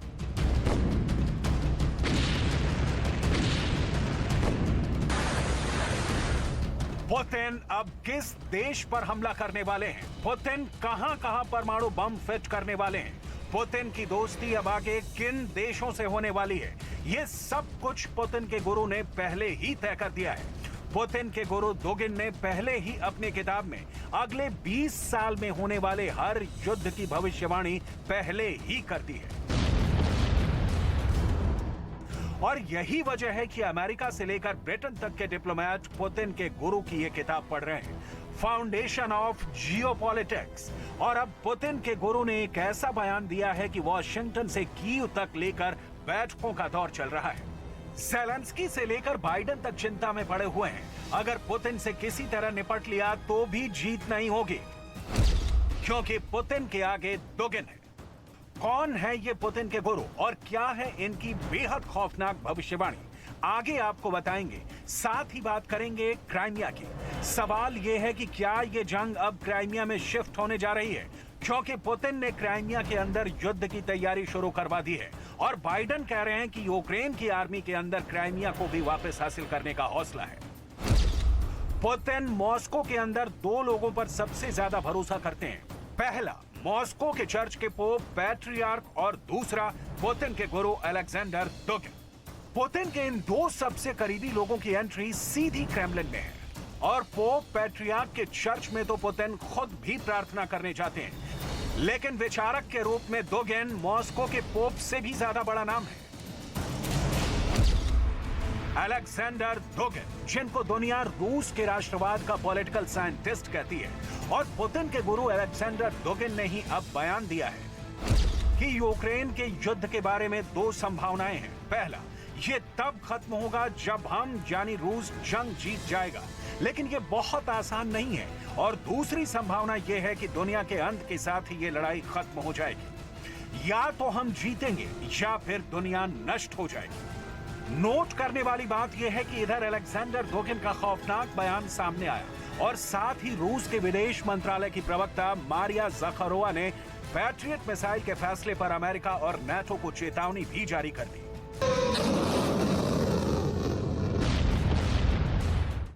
पुतिन अब किस देश पर हमला करने वाले हैं? पुतिन कहां-कहां परमाणु बम फिट करने वाले हैं? पुतिन की दोस्ती अब आगे किन देशों से होने वाली है? ये सब कुछ पुतिन के गुरु ने पहले ही तय कर दिया है। पुतिन के गुरु दोगिन ने पहले ही अपनी किताब में अगले 20 साल में होने वाले हर युद्ध की भविष्यवाणी पहले ही कर दी है। और यही वजह है कि अमेरिका से लेकर ब्रिटेन तक के डिप्लोमेट पुतिन के गुरु की ये किताब पढ़ रहे हैं, फाउंडेशन ऑफ जियोपॉलिटिक्स। और अब पुतिन के गुरु ने एक ऐसा बयान दिया है कि वॉशिंगटन से कीव तक लेकर बैठकों का दौर चल रहा है। ज़ेलेंस्की से लेकर बाइडेन तक चिंता में पड़े हुए हैं। अगर पुतिन से किसी तरह निपट लिया तो भी जीत नहीं होगी, क्योंकि पुतिन के आगे दोगिन है। कौन है ये पुतिन के गुरु और क्या है इनकी बेहद खौफनाक भविष्यवाणी, आगे आपको बताएंगे। साथ ही बात करेंगे क्राइमिया की। सवाल ये है कि क्या ये जंग अब क्राइमिया में शिफ्ट होने जा रही है, क्योंकि पुतिन ने क्राइमिया के अंदर युद्ध की तैयारी शुरू करवा दी है और बाइडेन कह रहे हैं कि यूक्रेन की आर्मी के अंदर क्राइमिया को भी वापस हासिल करने का हौसला है। पुतिन मॉस्को के अंदर दो लोगों पर सबसे ज्यादा भरोसा करते हैं। पहला, मॉस्को के चर्च के पोप पैट्रियार्क और दूसरा पुतिन के गुरु अलेक्जेंडर दोगिन। पुतिन के इन दो सबसे करीबी लोगों की एंट्री सीधी क्रेमलिन में है और पोप पैट्रियार्क के चर्च में तो पुतिन खुद भी प्रार्थना करने जाते हैं, लेकिन विचारक के रूप में दोगिन मॉस्को के पोप से भी ज्यादा बड़ा नाम है। अलेक्जेंडर दोगिन, जिनको दुनिया रूस के राष्ट्रवाद का पॉलिटिकल साइंटिस्ट कहती है, और पुतिन के गुरु अलेक्जेंडर दोगिन ने ही अब बयान दिया है कि यूक्रेन के युद्ध के बारे में दो संभावनाएं हैं। पहला, ये तब खत्म होगा जब हम यानी रूस जंग जीत जाएगा, लेकिन ये बहुत आसान नहीं है। और दूसरी संभावना ये है कि दुनिया के अंत के साथ ही ये लड़ाई खत्म हो जाएगी। या तो हम जीतेंगे या फिर दुनिया नष्ट हो जाएगी। नोट करने वाली बात यह है कि इधर अलेक्जेंडर दोगिन का खौफनाक बयान सामने आया और साथ ही रूस के विदेश मंत्रालय की प्रवक्ता मारिया ज़खारोवा ने पैट्रियट मिसाइल के फैसले पर अमेरिका और नाटो को चेतावनी भी जारी कर दी।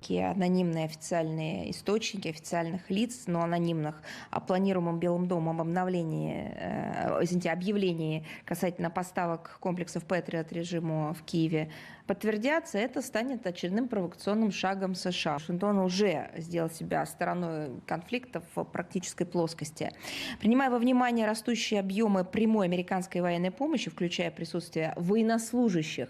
Анонимные официальные источники официальных лиц, но анонимных, о планируемом Белым домом объявлении касательно поставок комплексов Патриот режиму в Киеве подтвердятся, это станет очередным провокационным шагом США. Вашингтон уже сделал себя стороной конфликта в практической плоскости. Принимая во внимание растущие объемы прямой американской военной помощи, включая присутствие военнослужащих,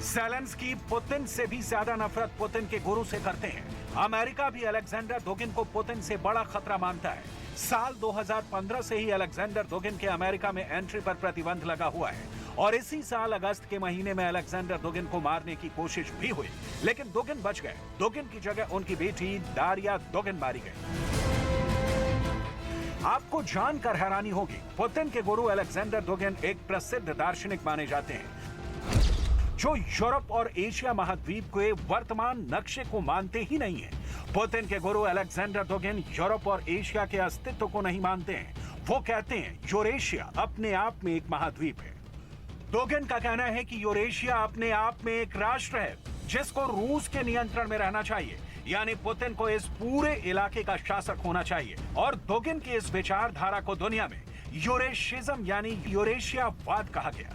ज़ेलेंस्की पुतिन से भी ज्यादा नफरत पुतिन के गुरु से करते हैं। अमेरिका भी अलेक्जेंडर दोगिन को पुतिन से बड़ा खतरा मानता है। साल 2015 से ही अलेक्जेंडर दोगिन के अमेरिका में एंट्री पर प्रतिबंध लगा हुआ है और इसी साल अगस्त के महीने में अलेक्जेंडर दोगिन को मारने की कोशिश भी हुई, लेकिन दोगिन बच गए। दोगिन की जगह उनकी बेटी दारिया दोगिन मारी गई। आपको जानकर हैरानी होगी, पुतिन के गुरु अलेक्जेंडर दोगिन एक प्रसिद्ध दार्शनिक माने जाते हैं जो यूरोप और एशिया महाद्वीप के वर्तमान नक्शे को मानते ही नहीं है। पुतिन के गुरु अलेक्जेंडर दोगिन यूरोप और एशिया के अस्तित्व को नहीं मानते हैं। वो कहते हैं यूरेशिया अपने आप में एक महाद्वीप है। दोगिन का कहना है कि यूरेशिया अपने आप में एक राष्ट्र है जिसको रूस के नियंत्रण में रहना चाहिए, यानी पुतिन को इस पूरे इलाके का शासक होना चाहिए। और दोगिन की इस विचारधारा को दुनिया में यूरेशिज्म यानी यूरेशियावाद कहा गया।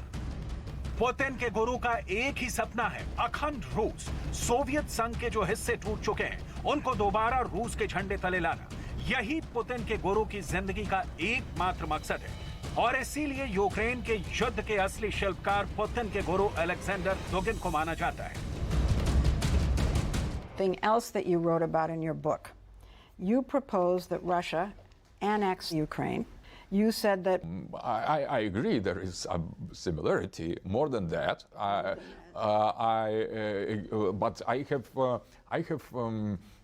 पुतिन के गुरु का एक ही सपना है, अखंड रूस। सोवियत संघ के जो हिस्से टूट चुके हैं उनको दोबारा रूस के झंडे तले लाना, यही पुतिन के गुरु की जिंदगी का एकमात्र मकसद है। और इसीलिए यूक्रेन के युद्ध के असली शिल्पकार पुतिन के गुरु अलेक्जेंडर दोगिन को माना जाता है। Thing else that you wrote about in your book, you proposed that Russia annex Ukraine. You said that I agree there is a similarity. More than that, but I have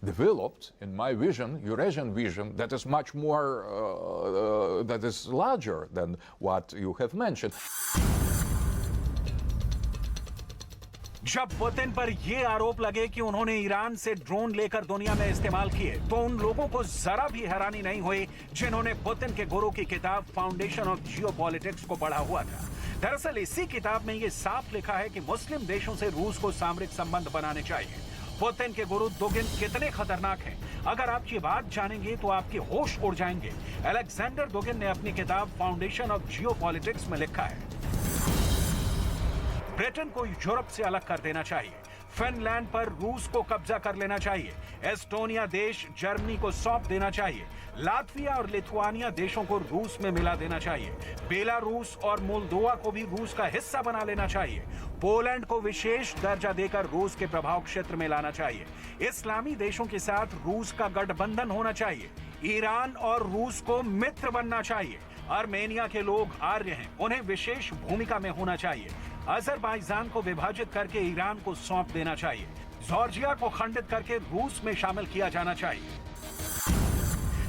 developed in my vision, Eurasian vision, that is much more, that is larger than what you have mentioned. जब पुतिन पर यह आरोप लगे कि उन्होंने ईरान से ड्रोन लेकर दुनिया में इस्तेमाल किए, तो उन लोगों को जरा भी हैरानी नहीं हुई जिन्होंने पुतिन के गुरु की किताब फाउंडेशन ऑफ जियोपॉलिटिक्स को पढ़ा हुआ था। दरअसल इसी किताब में यह साफ लिखा है कि मुस्लिम देशों से रूस को सामरिक संबंध बनाने चाहिए पुतिन के गुरु दुगिन कितने खतरनाक हैं, अगर आप ये बात जानेंगे तो आपके होश उड़ जाएंगे। अलेक्जेंडर दुगिन ने अपनी किताब फाउंडेशन ऑफ जियोपॉलिटिक्स में लिखा है, ब्रिटेन को यूरोप से अलग कर देना चाहिए, फिनलैंड पर रूस को कब्जा कर लेना चाहिए, एस्टोनिया देश जर्मनी को सौंप देना चाहिए, लातविया और लिथुआनिया देशों को रूस में मिला देना चाहिए, बेलारूस और मोल्दोवा को भी रूस का हिस्सा बना लेना चाहिए, पोलैंड को विशेष दर्जा देकर रूस के प्रभाव क्षेत्र में लाना चाहिए, इस्लामी देशों के साथ रूस का गठबंधन होना चाहिए, ईरान और रूस को मित्र बनना चाहिए, आर्मेनिया के लोग आर्य हैं, उन्हें विशेष भूमिका में होना चाहिए, अजरबैजान को विभाजित करके ईरान को सौंप देना चाहिए, जॉर्जिया को खंडित करके रूस में शामिल किया जाना चाहिए।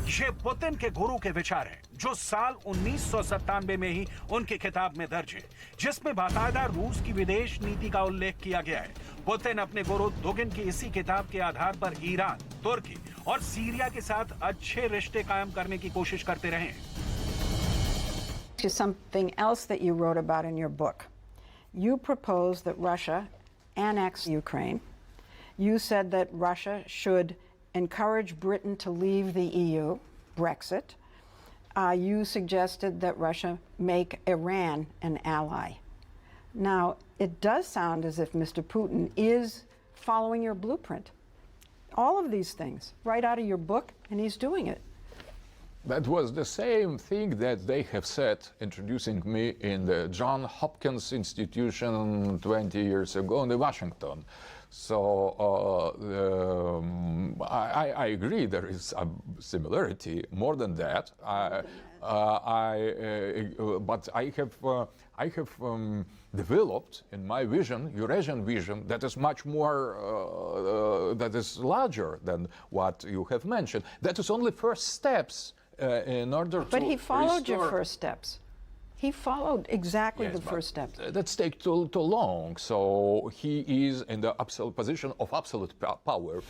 ये पुतिन के गुरु के विचार हैं, जो साल 1997 में ही उनकी किताब में दर्ज है, जिसमें बाकायदा रूस की विदेश नीति का उल्लेख किया गया है। पुतिन अपने गुरु दुगिन की इसी किताब के आधार पर ईरान, तुर्की और सीरिया के साथ अच्छे रिश्ते कायम करने की कोशिश करते रहे हैं। Something else that you wrote about in your book. You proposed that Russia annex Ukraine. You said that Russia should encourage Britain to leave the EU, Brexit. You suggested that Russia make Iran an ally. Now, it does sound as if Mr. Putin is following your blueprint. All of these things, right out of your book, and he's doing it. That was the same thing that they have said introducing me in the John Hopkins Institution 20 years ago in Washington. So I agree there is a similarity. More than that, but I have developed in my vision, Eurasian vision, that is much more, that is larger than what you have mentioned. That is only first steps. In order but to he followed your restore... first steps. He followed exactly Yes, the first steps. That's take too long. So he is in the absolute position of absolute power.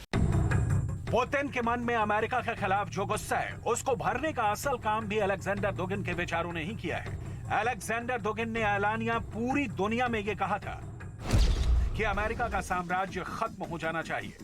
Putin के मन में अमेरिका के खिलाफ जो गुस्सा है, उसको भरने का असल काम भी अलेक्जेंडर दुगिन के विचारों ने ही किया है। अलेक्जेंडर दुगिन ने ऐलानिया पूरी दुनिया में ये कहा था कि अमेरिका का साम्राज्य खत्म हो जाना चाहिए।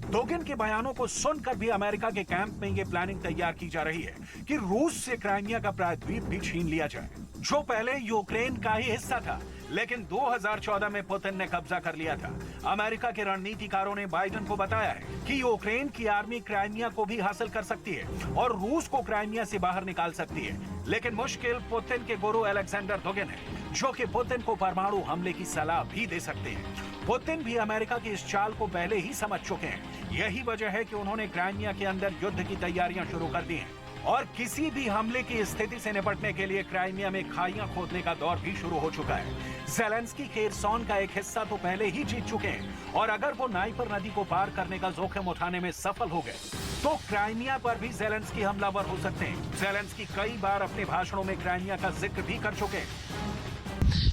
दुगिन के बयानों को सुनकर भी अमेरिका के कैंप में ये प्लानिंग तैयार की जा रही है कि रूस से क्राइमिया का प्रायद्वीप भी छीन लिया जाए, जो पहले यूक्रेन का ही हिस्सा था, लेकिन 2014 में पुतिन ने कब्जा कर लिया था। अमेरिका के रणनीतिकारों ने बाइडेन को बताया है कि यूक्रेन की आर्मी क्राइमिया को भी हासिल कर सकती है और रूस को क्राइमिया से बाहर निकाल सकती है, लेकिन मुश्किल पुतिन के गुरु अलेक्जेंडर दुगिन है, जो कि पुतिन को परमाणु हमले की सलाह भी दे सकते हैं। पुतिन भी अमेरिका की इस चाल को पहले ही समझ चुके हैं। यही वजह है कि उन्होंने क्राइमिया के अंदर युद्ध की तैयारियां शुरू कर दी हैं और किसी भी हमले की स्थिति से निपटने के लिए क्राइमिया में खाइयां खोदने का दौर भी शुरू हो चुका है। ज़ेलेंस्की खेरसोन का एक हिस्सा तो पहले ही जीत चुके हैं और अगर वो नाइपर नदी को पार करने का जोखिम उठाने में सफल हो गए तो क्राइमिया पर भी ज़ेलेंस्की हमलावर हो सकते हैं। ज़ेलेंस्की कई बार अपने भाषणों में क्राइमिया का जिक्र भी कर चुके हैं।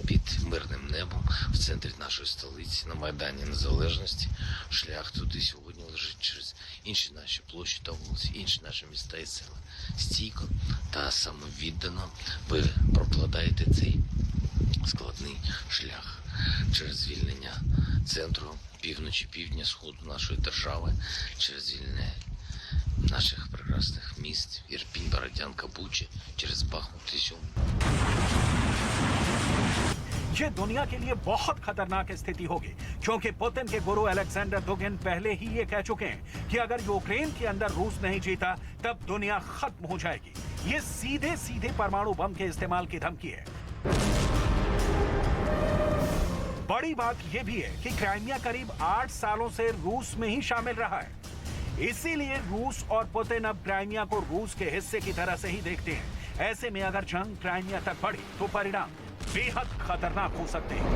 Під мирним небом в центрі нашої столиці, на Майдані Незалежності, шлях туди сьогодні лежить через інші наші площі та вулиці, інші наші міста і села. Стійко та самовіддано ви прокладаєте цей складний шлях через звільнення центру, півночі, півдня, сходу нашої держави, через звільнення наших прекрасних міст, Ірпінь, Бородянка, Буча, через Бахмут, Ізюм. ये दुनिया के लिए बहुत खतरनाक स्थिति होगी, क्योंकि पुतिन के गुरु अलेक्जेंडर दुगिन पहले ही ये कह चुके हैं कि अगर यूक्रेन के अंदर रूस नहीं जीता तब दुनिया खत्म हो जाएगी। ये सीधे सीधे परमाणु बम के इस्तेमाल की धमकी है। बड़ी बात यह भी है कि क्राइमिया करीब 8 सालों से रूस में ही शामिल रहा है। इसीलिए रूस और पुतिन अब क्राइमिया को रूस के हिस्से की तरह से ही देखते हैं। ऐसे में अगर जंग क्राइमिया तक बढ़ी तो परिणाम बेहद खतरनाक हो सकते हैं।